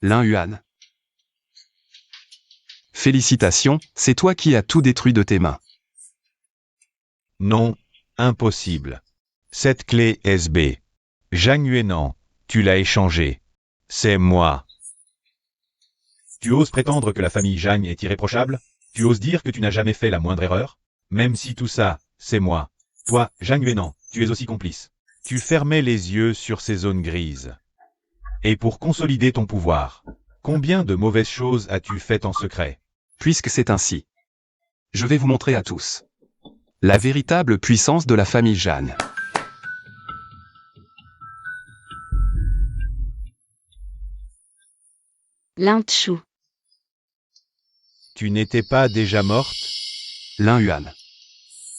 Lin Yuan. Félicitations, c'est toi qui as tout détruit de tes mains. Non, impossible. Cette clé SB. Zhang Yuenan, tu l'as échangée. C'est moi. Tu oses prétendre que la famille Zhang est irréprochable? Tu oses dire que tu n'as jamais fait la moindre erreur? Même si tout ça, c'est moi. Toi, Zhang Yuenan, tu es aussi complice. Tu fermais les yeux sur ces zones grises. Et pour consolider ton pouvoir, combien de mauvaises choses as-tu faites en secret? Puisque c'est ainsi, je vais vous montrer à tous la véritable puissance de la famille Zhang. Lin Chu. Tu n'étais pas déjà morte? Lin Yuan.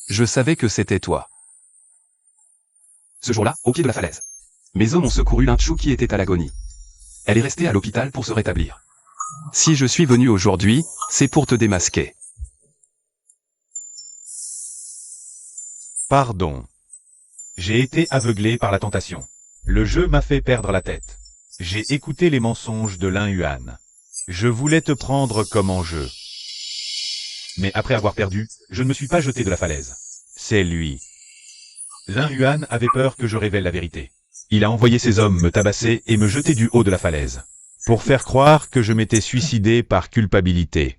Je savais que c'était toi. Ce jour-là, au pied de la falaise, mes hommes ont secouru Lin Chu qui était à l'agonie. Elle est restée à l'hôpital pour se rétablir. Si je suis venu aujourd'hui, c'est pour te démasquer. Pardon. J'ai été aveuglé par la tentation. Le jeu m'a fait perdre la tête. J'ai écouté les mensonges de Lin Yuan. Je voulais te prendre comme en jeu. Mais après avoir perdu, je ne me suis pas jeté de la falaise. C'est lui. Lin Yuan avait peur que je révèle la vérité. Il a envoyé ses hommes me tabasser et me jeter du haut de la falaise, pour faire croire que je m'étais suicidé par culpabilité.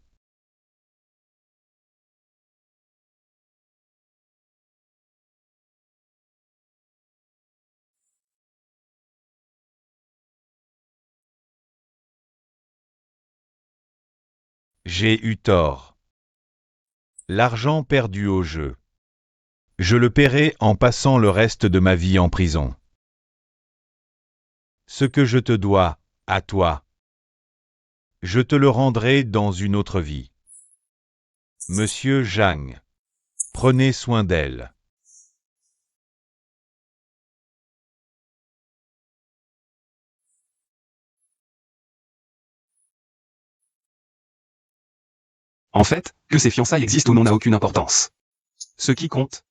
J'ai eu tort. L'argent perdu au jeu. Je le paierai en passant le reste de ma vie en prison. Ce que je te dois, à toi, je te le rendrai dans une autre vie. Monsieur Zhang, prenez soin d'elle. En fait, que ces fiançailles existent ou non n'a aucune importance. Ce qui compte,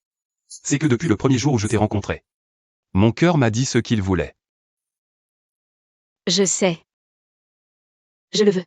c'est que depuis le premier jour où je t'ai rencontré, mon cœur m'a dit ce qu'il voulait. Je sais. Je le veux.